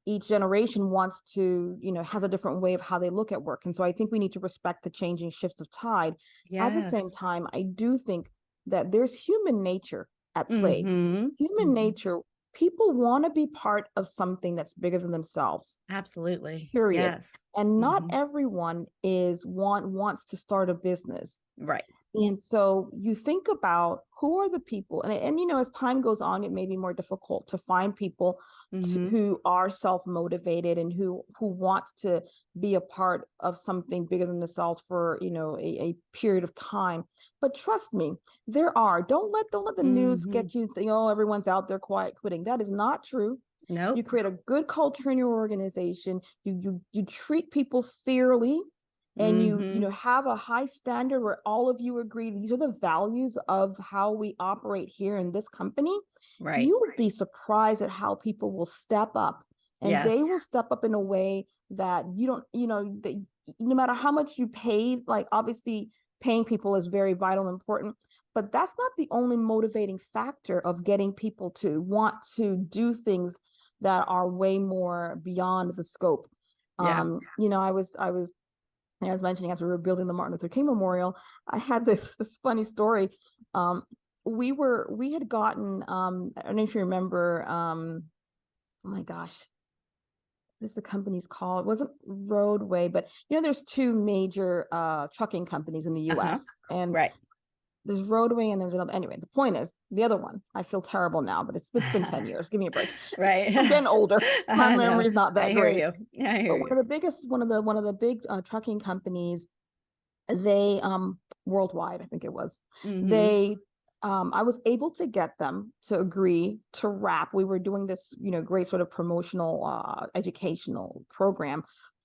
each generation wants to has a different way of how they look at work, and so I think we need to respect the changing shifts of tide. At the same Yes. time, I do think that there's human nature at play. Mhm. Human nature. People want to be part of something that's bigger than themselves, Absolutely. period. Yes. And not Mhm. everyone wants to start a business. Right. And so you think about who are the people, and as time goes on, it may be more difficult to find people who are self-motivated and who want to be a part of something bigger than themselves for a period of time. But trust me, there are. Don't let the news get you think, oh, everyone's out there quiet quitting. That is not true. Nope. You create a good culture in your organization. You treat people fairly. And you have a high standard where all of you agree these are the values of how we operate here in this company. Right. You would be surprised at how people will step up, and they will step up in a way that you don't, no matter how much you pay, like obviously paying people is very vital and important, but that's not the only motivating factor of getting people to want to do things that are way more beyond the scope. I was mentioning as we were building the Martin Luther King Memorial, I had this funny story. We had gotten, I don't know if you remember, oh my gosh, this is the company's called. It wasn't Roadway, but there's two major trucking companies in the U.S. And there's Roadway and there's another. Anyway, the point is, the other one, I feel terrible now, but it's been 10 years. Give me a break. Right. I'm getting older. My memory is not that great. I hear you. One of the big trucking companies, they worldwide, I think it was, they I was able to get them to agree to wrap. We were doing this, great sort of promotional educational program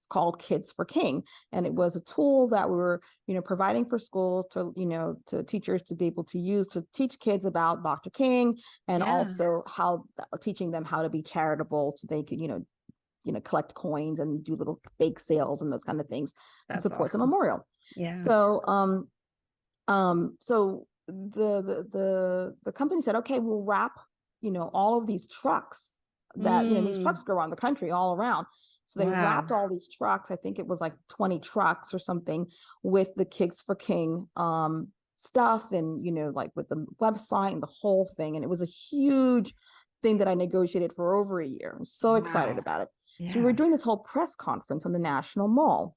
called Kids for King. And it was a tool that we were, providing for schools to, to teachers to be able to use to teach kids about Dr. King, and also teaching them how to be charitable so they could, collect coins and do little bake sales and those kind of things to support the memorial. Yeah. So, so the company said, okay, we'll wrap, all of these trucks that, these trucks go around the country all around. So they wrapped all these trucks. I think it was like 20 trucks or something with the Kids for King stuff, and, like with the website and the whole thing. And it was a huge thing that I negotiated for over a year. I'm so excited about it. Yeah. So we were doing this whole press conference on the National Mall.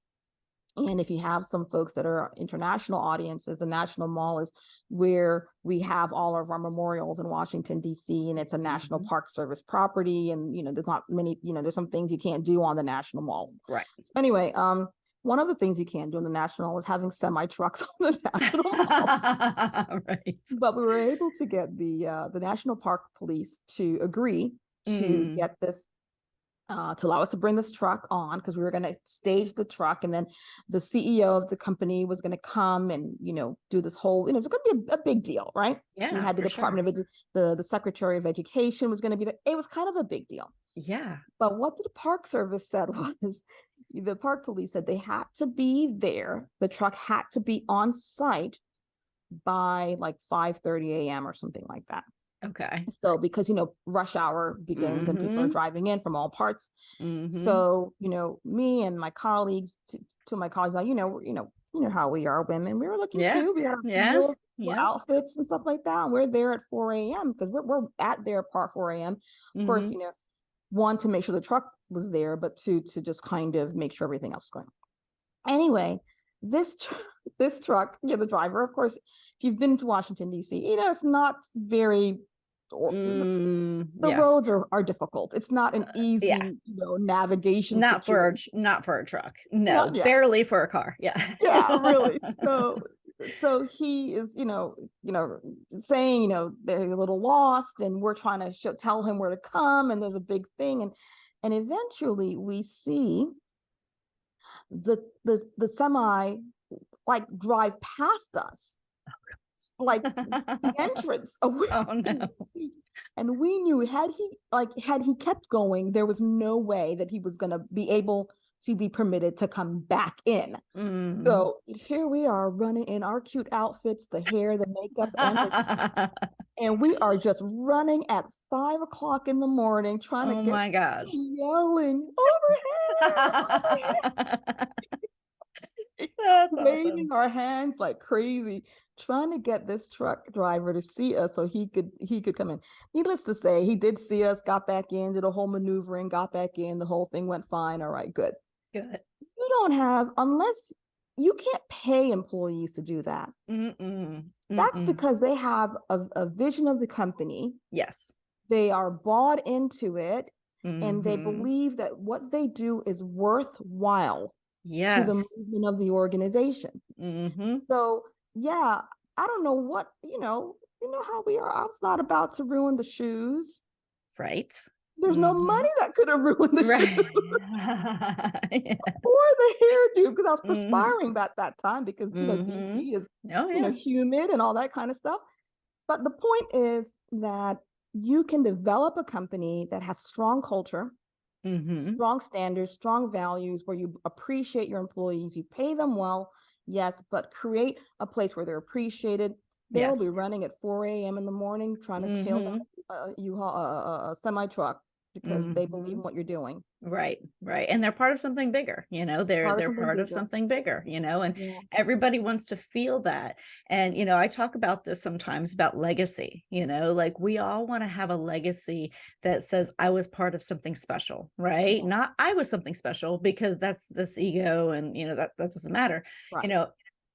And if you have some folks that are international audiences, the National Mall is where we have all of our memorials in Washington, D.C., and it's a National Park Service property. And, there's not many, there's some things you can't do on the National Mall. Right. So anyway, one of the things you can do on the National Mall is having semi-trucks on the National Mall. Right. But we were able to get the National Park Police to agree to get this, to allow us to bring this truck on, because we were going to stage the truck, and then the CEO of the company was going to come and, do this whole, it's going to be a big deal, right? Yeah. We had the Department of the Secretary of Education was going to be there. It was kind of a big deal. Yeah. But what the Park Service said was, the Park Police said they had to be there. The truck had to be on site by like 5:30 a.m. or something like that. Okay. So because, rush hour begins and people are driving in from all parts. So, me and my colleagues, to my colleagues, now, how we are women, we were looking cute. We had our outfits and stuff like that. And we're there at 4 a.m. because we're at their park 4 a.m. Of course, one, to make sure the truck was there, but two, to just kind of make sure everything else is going. Anyway, this truck, the driver, of course, if you've been to Washington, D.C., it's not very, the roads are difficult. It's not an easy, navigation. Not for a truck. No, barely for a car. Yeah. Yeah, really. So he is, saying, they're a little lost, and we're trying to tell him where to come, and there's a big thing. And eventually we see the semi like drive past us, like the entrance. Oh no. And we knew had he kept going, there was no way that he was going to be able to be permitted to come back in. So here we are running in our cute outfits, the hair, the makeup, and we are just running at 5 o'clock in the morning, trying to get, my gosh, yelling overhead. That's waving our hands like crazy, trying to get this truck driver to see us so he could come in. Needless to say, he did see us, got back in, did a whole maneuvering, got back in, the whole thing went fine. All right, good. You don't have, unless you can't pay employees to do that. Mm-mm. That's Mm-mm. because they have a vision of the company. Yes. They are bought into it, and they Mm-hmm. believe that what they do is worthwhile to the Yes. movement of the organization. Mm-hmm. So yeah, I don't know what, you know how we are. I was not about to ruin the shoes. Right. There's no Mm-hmm. money that could have ruined the shoes Right. Yes. or the hairdo, because I was Mm-hmm. perspiring at that time because, Mm-hmm. DC is, Oh yeah. humid and all that kind of stuff. But the point is that you can develop a company that has strong culture, Mm-hmm. strong standards, strong values, where you appreciate your employees, you pay them well, yes, but create a place where they're appreciated. They'll be Yes. running at 4 a.m. in the morning trying to tail down Mm-hmm. a semi truck because they believe Mm-hmm. in what you're doing. Right, right. And they're part of something bigger, they're Part of they're something part of bigger. something bigger, and Yeah. everybody wants to feel that. And I talk about this sometimes about legacy, like we all want to have a legacy that says I was part of something special, right? Yes. Not I was something special, because that's this ego, and that doesn't matter. You Right. know,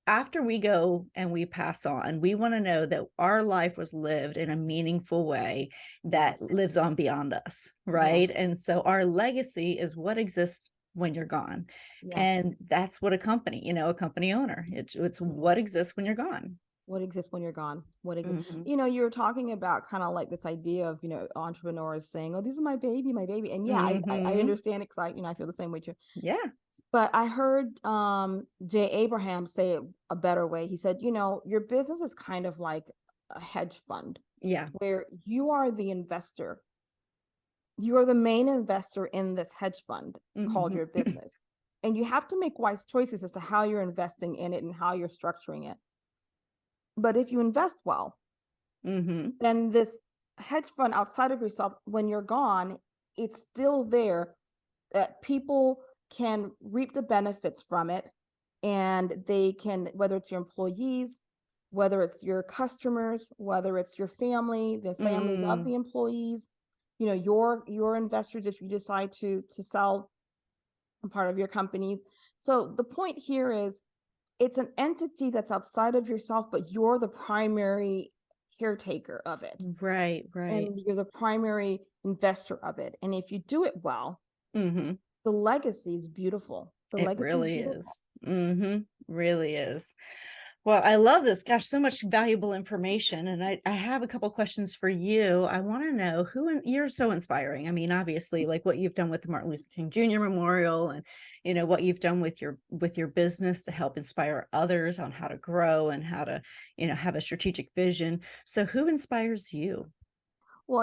after we go and we pass on, we want to know that our life was lived in a meaningful way that Yes. lives on beyond us, right? Yes. And so our legacy is what exists when you're gone. Yes. And that's what a company, a company owner, it's what Yes. exists when you're gone. What exists when you're gone? What exists? Hmm. You were talking about kind of like this idea of, entrepreneurs saying, "Oh, this is my baby, my baby." And yeah, I Hmm. understand it because I feel the same way too. Yeah. But I heard Jay Abraham say it a better way. He said, your business is kind of like a hedge fund Yeah. where you are the investor. You are the main investor in this hedge fund called Hmm. your business. And you have to make wise choices as to how you're investing in it and how you're structuring it. But if you invest well, Hmm. then this hedge fund outside of yourself, when you're gone, it's still there, that people can reap the benefits from it. And they can, whether it's your employees, whether it's your customers, whether it's your family, the families of Mm. the employees, your investors, if you decide to sell a part of your companies. So the point here is, it's an entity that's outside of yourself, but you're the primary caretaker of it. Right, right. And you're the primary investor of it. And if you do it well, Hmm. the legacy is beautiful. The It legacy is really beautiful. is. Really is. Well, I love this. Gosh, so much valuable information. And I have a couple questions for you. I want to know you're so inspiring. I mean, obviously, like what you've done with the Martin Luther King Jr. Memorial, and what you've done with your business to help inspire others on how to grow and how to, have a strategic vision. So who inspires you? Well,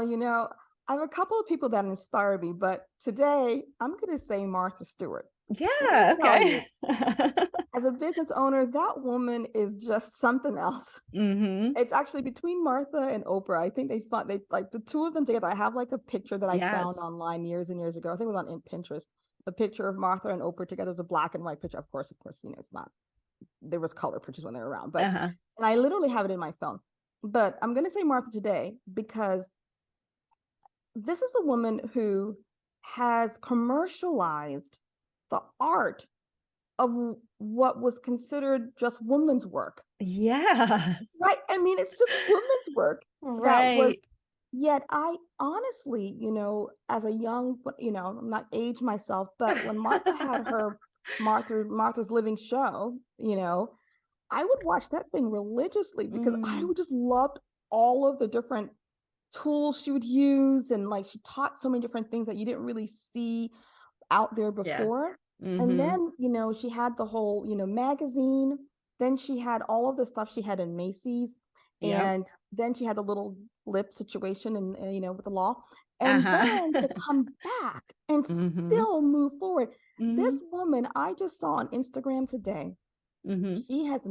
I have a couple of people that inspire me, but today I'm going to say Martha Stewart. Let me Yeah, tell okay. you, as a business owner, that woman is just something else. Hmm. It's actually between Martha and Oprah. I think they like the two of them together. I have like a picture that I found Yes. online years and years ago. I think it was on Pinterest. A picture of Martha and Oprah together. It's a black and white picture. Of course, it's not. There was color pictures when they were around, but Uh-huh. and I literally have it in my phone. But I'm going to say Martha today because this is a woman who has commercialized the art of what was considered just women's work. Yes. Right? I mean, it's just women's work that was, Right. yet I honestly, as a young, I'm not age myself, but when Martha had her Martha's Living Show, I would watch that thing religiously because I Mm. would just loved all of the different tools she would use, and like she taught so many different things that you didn't really see out there Yeah. before. And Hmm. then, she had the whole, magazine. Then she had all of the stuff she had in Macy's. Yep. And then she had the little lip situation and, with the law. And Uh-huh. then to come back and Hmm. still move forward. Hmm. This woman I just saw on Instagram today, Hmm. she has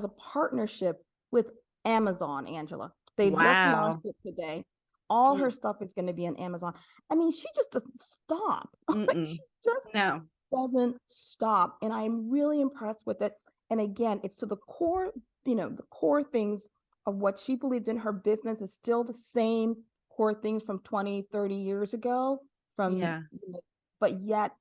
a partnership with Amazon, Angela. They just launched Wow. it today. All her Mm. stuff is going to be on Amazon. I mean, she just doesn't stop. Like, Mm-mm. she just No. doesn't stop. And I'm really impressed with it. And again, it's to the core, the core things of what she believed in. Her business is still the same core things from 20, 30 years ago, from, Yeah. but yet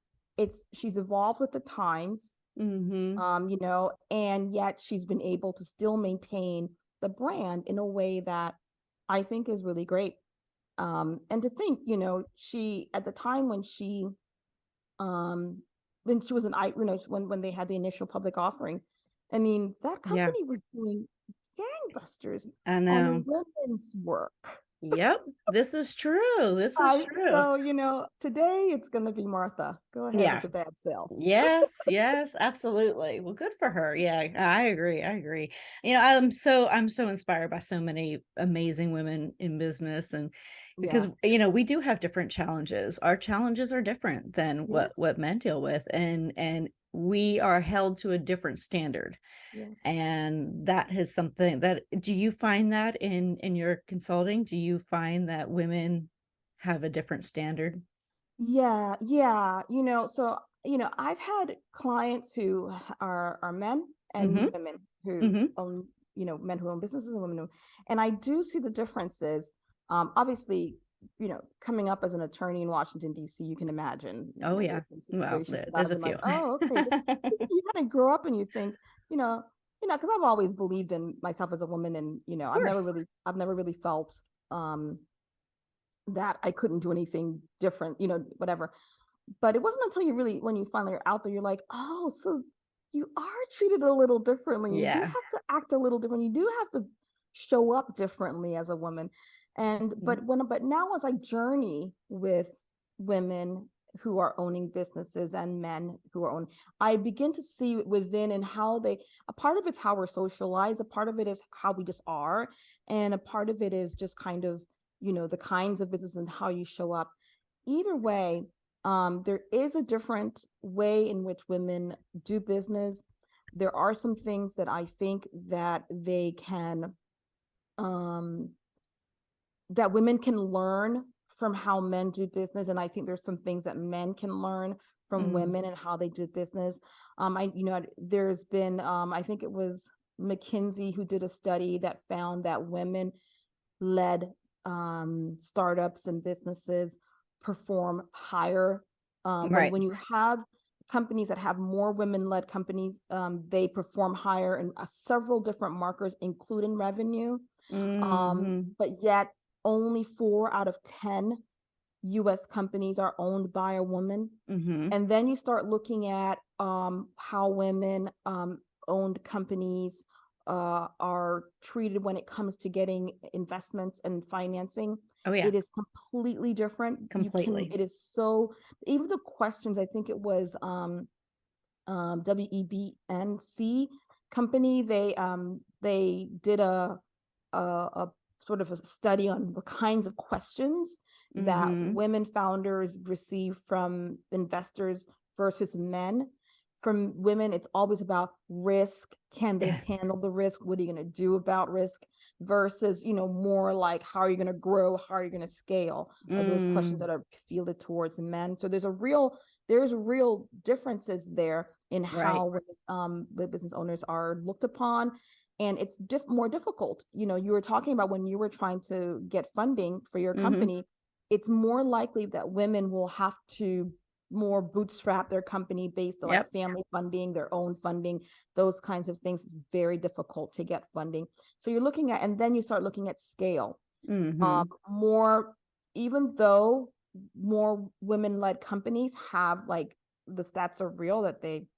she's evolved with the times. you know, and yet she's been able to still maintain the brand in a way that I think is really great. And to think, you know, she, at the time um, when she was you know, when they had the initial public offering, I mean, that Yeah, company was doing gangbusters I on know. women's work. Yep, this is true. This is true. So, you know, today it's going to be Martha. Go ahead with Yeah. your bad self. Yes, yes, absolutely. Well, good for her. Yeah, I agree. I agree. I'm so inspired by so many amazing women in business, and because Yeah. we do have different challenges. Our challenges are different than what Yes. what men deal with, and we are held to a different standard. Yes. And that is something that, do you find that in your consulting? Do you find that women have a different standard? Yeah, yeah. You know, so, you know, I've had clients who are men and Mm-hmm. women who Mm-hmm. own, you know, men who own businesses and women who, and I do see the differences. Obviously, you know, coming up as an attorney in Washington, D.C., you can imagine, you Oh know, there's yeah. some Well, situations that there's I've a been few. like, oh, okay. You kind of grow up and you think, because I've always believed in myself as a woman, and Of course. I've never really felt that I couldn't do anything different, you know, whatever. But it wasn't until when you finally are out there, you're like, oh, so you are treated a little differently. You do Yeah. have to act a little different. You do have to show up differently as a woman. And Mhm. but now as I journey with women who are owning businesses and men who are owning, I begin to see within and how a part of it's how we're socialized, a part of it is how we just are, and a part of it is just kind of, you know, the kinds of business and how you show up. Either way, there is a different way in which women do business. There are some things that I think that um, that women can learn from how men do business, and I think there's some things that men can learn from Mm. women and how they do business. There's been, I think it was McKinsey who did a study that found that women led startups and businesses perform higher. Right. When you have companies that have more women-led companies, they perform higher in several different markers, including revenue. Mhm. But yet only 4 out of 10 US companies are owned by a woman. Mhm. And then you start looking at how women owned companies are treated when it comes to getting investments and financing. Oh yeah, It is completely different. completely. It is so, even the questions, I think it was WEBNC company, they did a sort of a study on the kinds of questions that Mhm. women founders receive from investors versus men. From women, it's always about risk. Can they handle the risk? What are you going to do about risk? Versus, you know, more like, how are you going to grow? How are you going to scale? Are those questions Mm. that are fielded towards men. So there's real differences there in Right. how the business owners are looked upon, and it's more difficult. You know, you were talking about when you were trying to get funding for your Mhm. company, it's more likely that women will have to more bootstrap their company based on like Yep. family funding, their own funding, those kinds of things. It's very difficult to get funding. So you're looking at, and then you start looking at scale. Mhm. More, even though more women-led companies have, like, the stats are real that they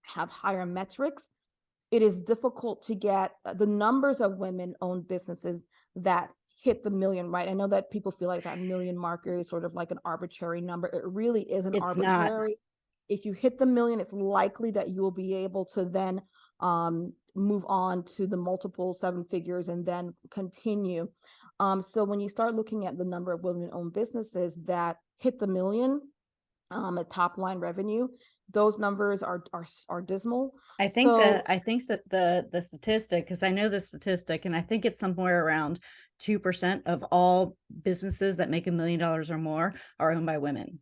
have higher metrics, it is difficult to get the numbers of women-owned businesses that hit the million, right? I know that people feel like that million marker is sort of like an arbitrary number. It really isn't It's not. arbitrary. If you hit the million, it's likely that you will be able to then move on to the multiple seven figures and then continue. So when you start looking at the number of women-owned businesses that hit the million at top line revenue, those numbers are dismal. So I think that the statistic, because I know the statistic, and I think it's somewhere around 2% of all businesses that make $1 million or more are owned by women.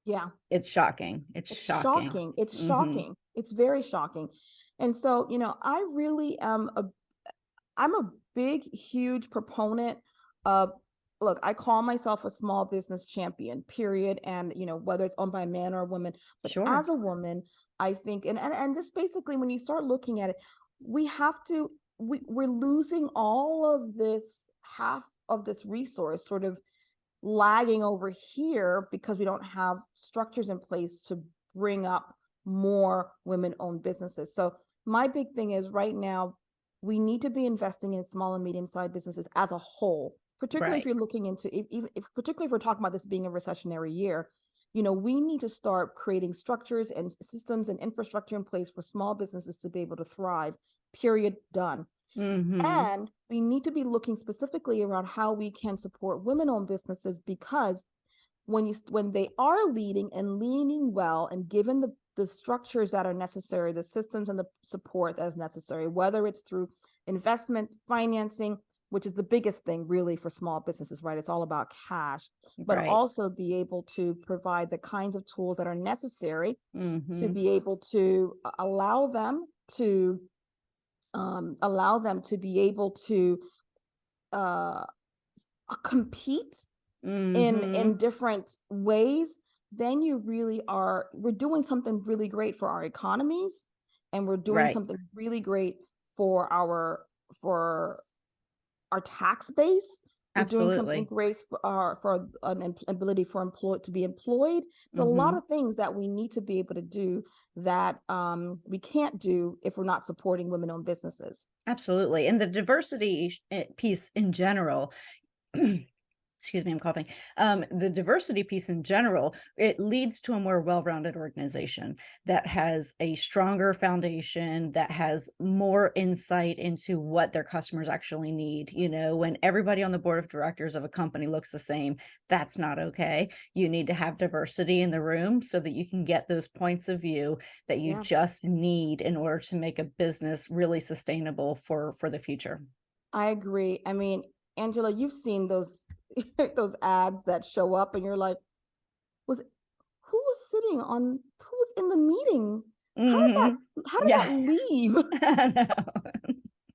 yeah, It's shocking. It's it's shocking. shocking. It's Mhm. shocking. It's very shocking. And so, you know, I'm a big, huge proponent of look, I call myself a small business champion, period. And, whether it's owned by a man or a woman, but Sure. as a woman, I think, and just basically when you start looking at it, we have to, we're losing all of this, half of this resource sort of lagging over here because we don't have structures in place to bring up more women-owned businesses. So my big thing is right now, we need to be investing in small and medium-sized businesses as a whole, particularly if Right. you're looking into, particularly if we're talking about this being a recessionary year, we need to start creating structures and systems and infrastructure in place for small businesses to be able to thrive, period, done. Mm-hmm. And we need to be looking specifically around how we can support women-owned businesses, because when they are leading and leaning well and given the structures that are necessary, the systems and the support that is necessary, whether it's through investment, financing, which is the biggest thing really for small businesses, right? It's all about cash, but Right. also be able to provide the kinds of tools that are necessary to Mm-hmm. be able to allow them to be able to uh, compete in Mm-hmm. different ways. Then we're doing something really great for our economies, and we're doing Right. something really great for for our tax base. We're doing something Absolutely. great for an ability for to be employed. It's a lot Mm-hmm. of things that we need to be able to do that we can't do if we're not supporting women-owned businesses. Absolutely. And the diversity piece in general, excuse me, I'm coughing. The diversity piece in general, it leads to a more well-rounded organization that has a stronger foundation, that has more insight into what their customers actually need. When everybody on the board of directors of a company looks the same, that's not okay. You need to have diversity in the room so that you can get those points of view that you Yeah, just need in order to make a business really sustainable for the future. I agree. I mean, Angela, you've seen those those ads that show up and you're like, was who was sitting on who was in the meeting? How did that Hmm. how did Yeah. that leave? I know.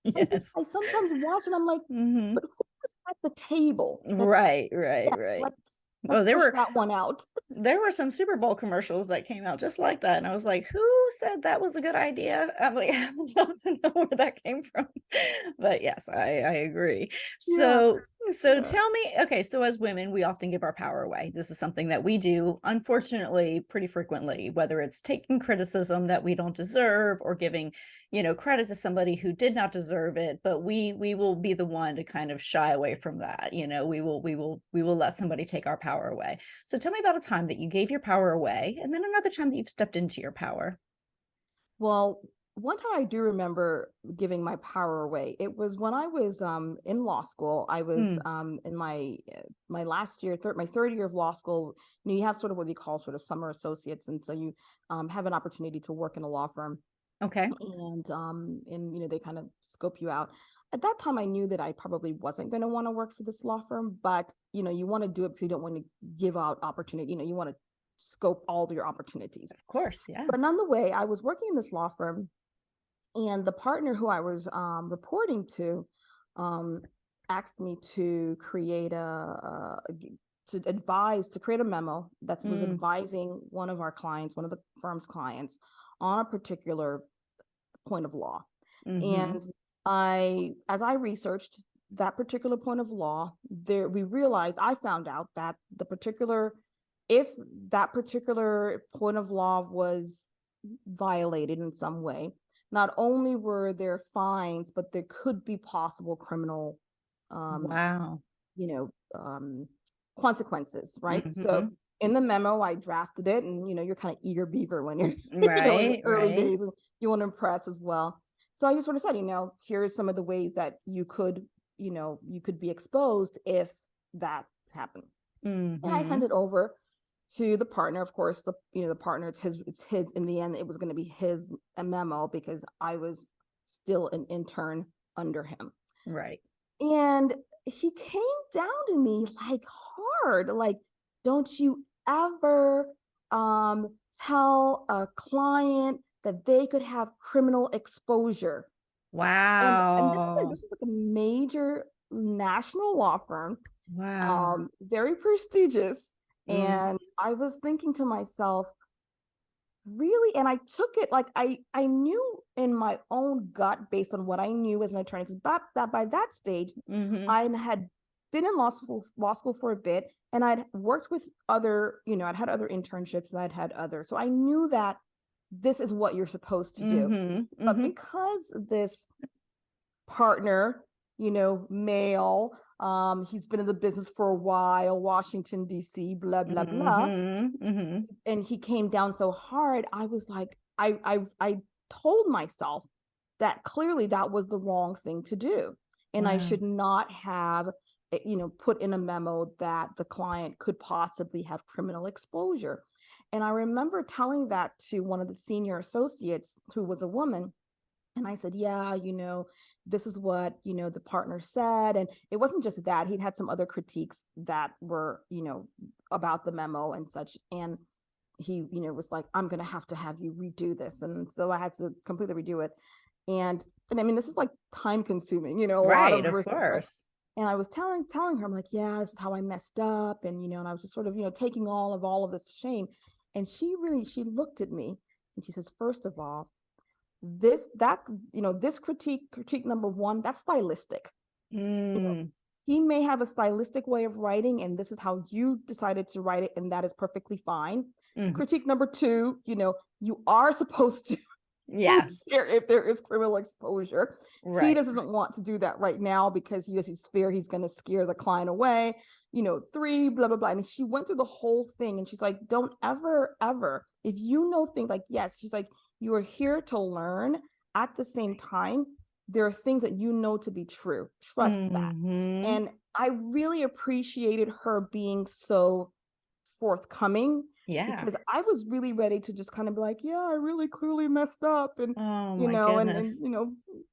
Yes. I sometimes watch and I'm like, Hmm. but who was at the table? Right, right, Yes, right. let's Oh, there push were that one out. there were some Super Bowl commercials that came out just like that, and I was like, "Who said that was a good idea?" I'm like, I would love to know where that came from. But yes, I agree. Yeah, So yeah. tell me, okay, so as women, we often give our power away. This is something that we do, unfortunately, pretty frequently, whether it's taking criticism that we don't deserve or giving, credit to somebody who did not deserve it, but we will be the one to kind of shy away from that. We will let somebody take our power away. So tell me about a time that you gave your power away, and then another time that you've stepped into your power. Well, one time I do remember giving my power away. It was when I was in law school. I was Mm, in my last year, my third year of law school. You have sort of what we call sort of summer associates, and so you have an opportunity to work in a law firm, okay. and they kind of scope you out. At that time, I knew that I probably wasn't going to want to work for this law firm, but you want to do it because you don't want to give out opportunity. You want to scope all of your opportunities. Of course, yeah. But none the way, I was working in this law firm, and the partner who I was reporting to um, asked me to create to create a memo that was Mm, advising one of our clients, one of the firm's clients, on a particular point of law. mm-hmm. And as I researched that particular point of law, I found out that if that particular point of law was violated in some way, not only were there fines, but there could be possible criminal, um, Wow. you know, um, consequences, right? So Mm-hmm. in the memo, I drafted it, and you're kind of eager beaver when you're, in the Right, early right. days, and you want to impress as well. So I just sort of said, here's some of the ways that you could be exposed if that happened. And I Mm-hmm. sent it over to the partner. Of course, the partner, it's his. In the end, it was going to be his memo because I was still an intern under him. Right. And he came down to me like hard, like, don't you ever tell a client that they could have criminal exposure. And this is Wow. like a major national law firm. Wow. very prestigious. Mm, And I was thinking to myself, really? And I took it like I knew in my own gut, based on what I knew as an attorney, because by that stage, mm-hmm. I had been in law school for a bit, and I'd worked with other, I'd had other internships, and I'd had other, so I knew that this is what you're supposed to do. Mm-hmm. But Mm-hmm. because this partner, male, he's been in the business for a while, Washington, D.C., blah, blah, blah, Mm-hmm. Mm-hmm. and he came down so hard, I was like, I told myself that clearly that was the wrong thing to do, and I Wow. should not have put in a memo that the client could possibly have criminal exposure. And I remember telling that to one of the senior associates, who was a woman, and I said, yeah, this is what, the partner said. And it wasn't just that, he'd had some other critiques that were, about the memo and such. And he, was like, I'm going to have you redo this. And so I had to completely redo it. And I mean, this is like time consuming, a lot Right, of of research. course. And I was telling her, I'm like, yeah, this is how I messed up. And I was just sort of, taking all of this shame. And she looked at me and she says, first of all, this critique number one, that's stylistic. You know, Mm, he may have a stylistic way of writing, and this is how you decided to write it, and that is perfectly fine. mhm. Critique number two, you are supposed to Yeah, share if there is criminal exposure. He right. doesn't want to do that right now because he's fear he's going to scare the client away. Three, blah, blah, blah. And she went through the whole thing, and she's like, don't ever, ever, if you know things like, yes, she's like, you are here to learn. At the same time, there are things that to be true. Trust that. Mm-hmm. And I really appreciated her being so forthcoming, Yeah. because I was really ready to just kind of be like, yeah, I really clearly messed up, and Oh you my know, and goodness.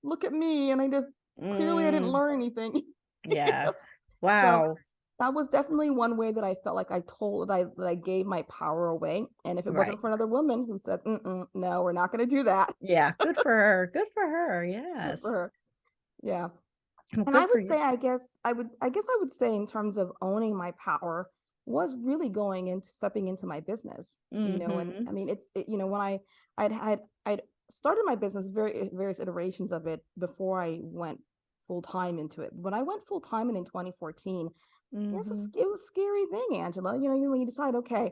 look at me, and I just clearly I didn't Mm, learn anything. yeah. So Wow. that was definitely one way that I felt like I gave my power away. And if it Right. wasn't for another woman who said, no, we're not going to do that. Yeah. Good for her. Good for her. Good for Yes. her. Yeah. Well, And I good for would you. say, I would say, in terms of owning my power, was really going into stepping into my business, and Mm-hmm. I mean, when I'd started my business, various iterations of it before I went full time into it. When I went full time in 2014, yes, Mm-hmm. it was a scary thing, Angela. When you decide, okay,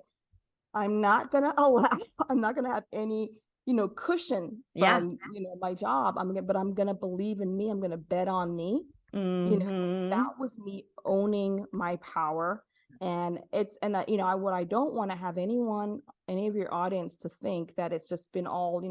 I'm not going to allow, I'm not going to have any, cushion Yeah. from, my job. But I'm going to believe in me. I'm going to bet on me. you know Mm-hmm. that was me owning my power. And what I don't want to have any of your audience to think that it's just been all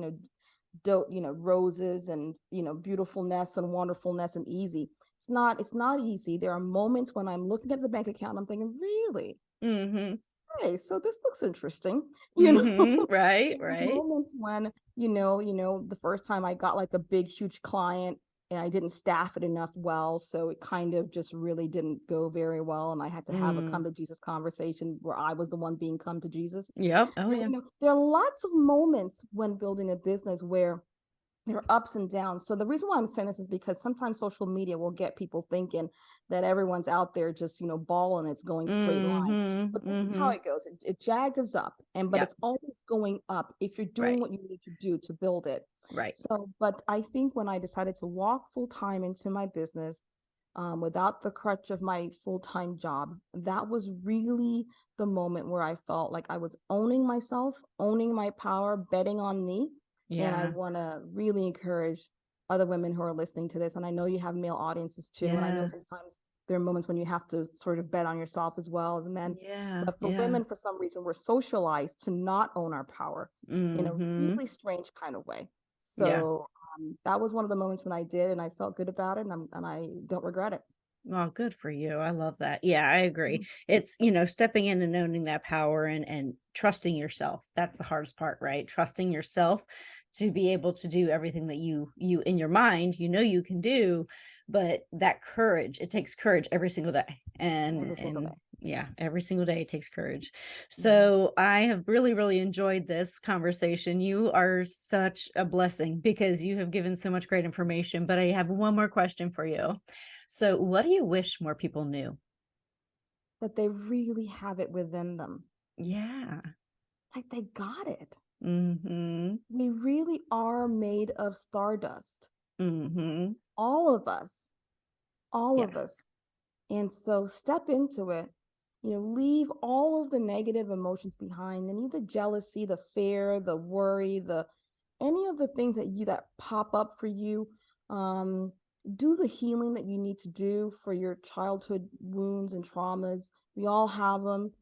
roses and beautifulness and wonderfulness and easy. It's not easy. There are moments when I'm looking at the bank account and I'm thinking, really, Mm-hmm. hey, so this looks interesting. Mm-hmm. Right. There's Right. moments when the first time I got like a big huge client, and I didn't staff it enough well, so it kind of just really didn't go very well, and I had to have a come Mm. to Jesus conversation where I was the one being come to Jesus. Yep. Oh yeah. There are lots of moments when building a business where there are ups and downs. So the reason why I'm saying this is because sometimes social media will get people thinking that everyone's out there just, balling, it's going straight line. But Mm-hmm. this is how Mm-hmm. it goes. It jaggers up, but Yep. it's always going up if you're doing Right. what you need to do to build it. Right. So, but I think when I decided to walk full time into my business, without the crutch of my full time job, that was really the moment where I felt like I was owning myself, owning my power, betting on me. And I Yeah. want to really encourage other women who are listening to this. And I know you have male audiences too. And I know Yeah. sometimes there are moments when you have to sort of bet on yourself as well as men. Yeah. But for Yeah. women, for some reason, we're socialized to not own our power in a Mm-hmm. really strange kind of way. Yeah. So that was one of the moments when I did, and I felt good about it, and I don't regret it. Well, good for you. I love that. Yeah, I agree. Mhm. It's, stepping in and owning that power and trusting yourself. That's the hardest part, right? Trusting yourself to be able to do everything that you in your mind, you can do, but that courage, it takes courage every single day. And Every single and day. yeah, every single day it takes courage. Mhm. So I have really, really enjoyed this conversation. You are such a blessing because you have given so much great information, but I have one more question for you. So, what do you wish more people knew? that they really have it within them. Yeah. Like they got it. Mm-hmm. We really are made of stardust. Mm-hmm. All of us. All Yeah. of us. And so step into it. Leave all of the negative emotions behind, any of the jealousy, the fear, the worry, any of the things that pop up for you. Do the healing that you need to do for your childhood wounds and traumas. We all have them.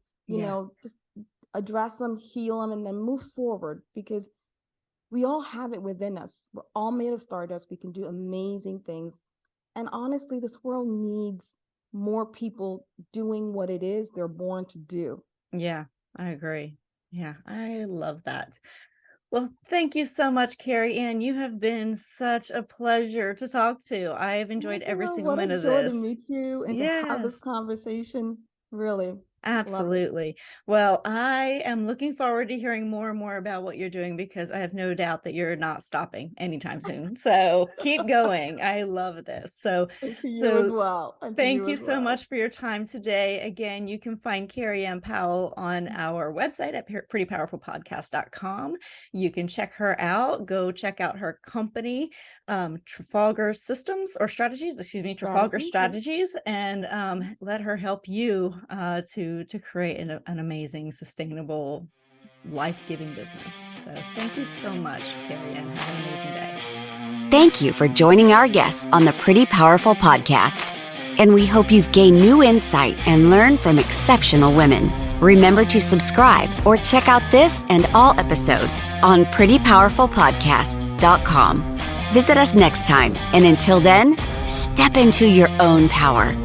Just address them, heal them, and then move forward, because we all have it within us. We're all made of stardust. We can do amazing things. And honestly, this world needs more people doing what it is they're born to do. Yeah, I agree. Yeah, I love that. Well, thank you so much, Kerry-Ann. You have been such a pleasure to talk to. I've enjoyed every single What a minute of joy to this. meet you and to have Yes. this conversation. Really. Absolutely. Well, I am looking forward to hearing more and more about what you're doing, because I have no doubt that you're not stopping anytime soon. So keep going. I love this. So to you as well. thank you so much for your time today. Again, you can find Kerry-Ann Powell on our website at prettypowerfulpodcast.com. You can check her out. Go check out her company, Trafalgar Strategies, and let her help you to create an amazing, sustainable, life-giving business. So thank you so much, Kerry-Ann. Have an amazing day. Thank you for joining our guests on the Pretty Powerful Podcast. And we hope you've gained new insight and learned from exceptional women. Remember to subscribe or check out this and all episodes on prettypowerfulpodcast.com. Visit us next time, and until then, step into your own power.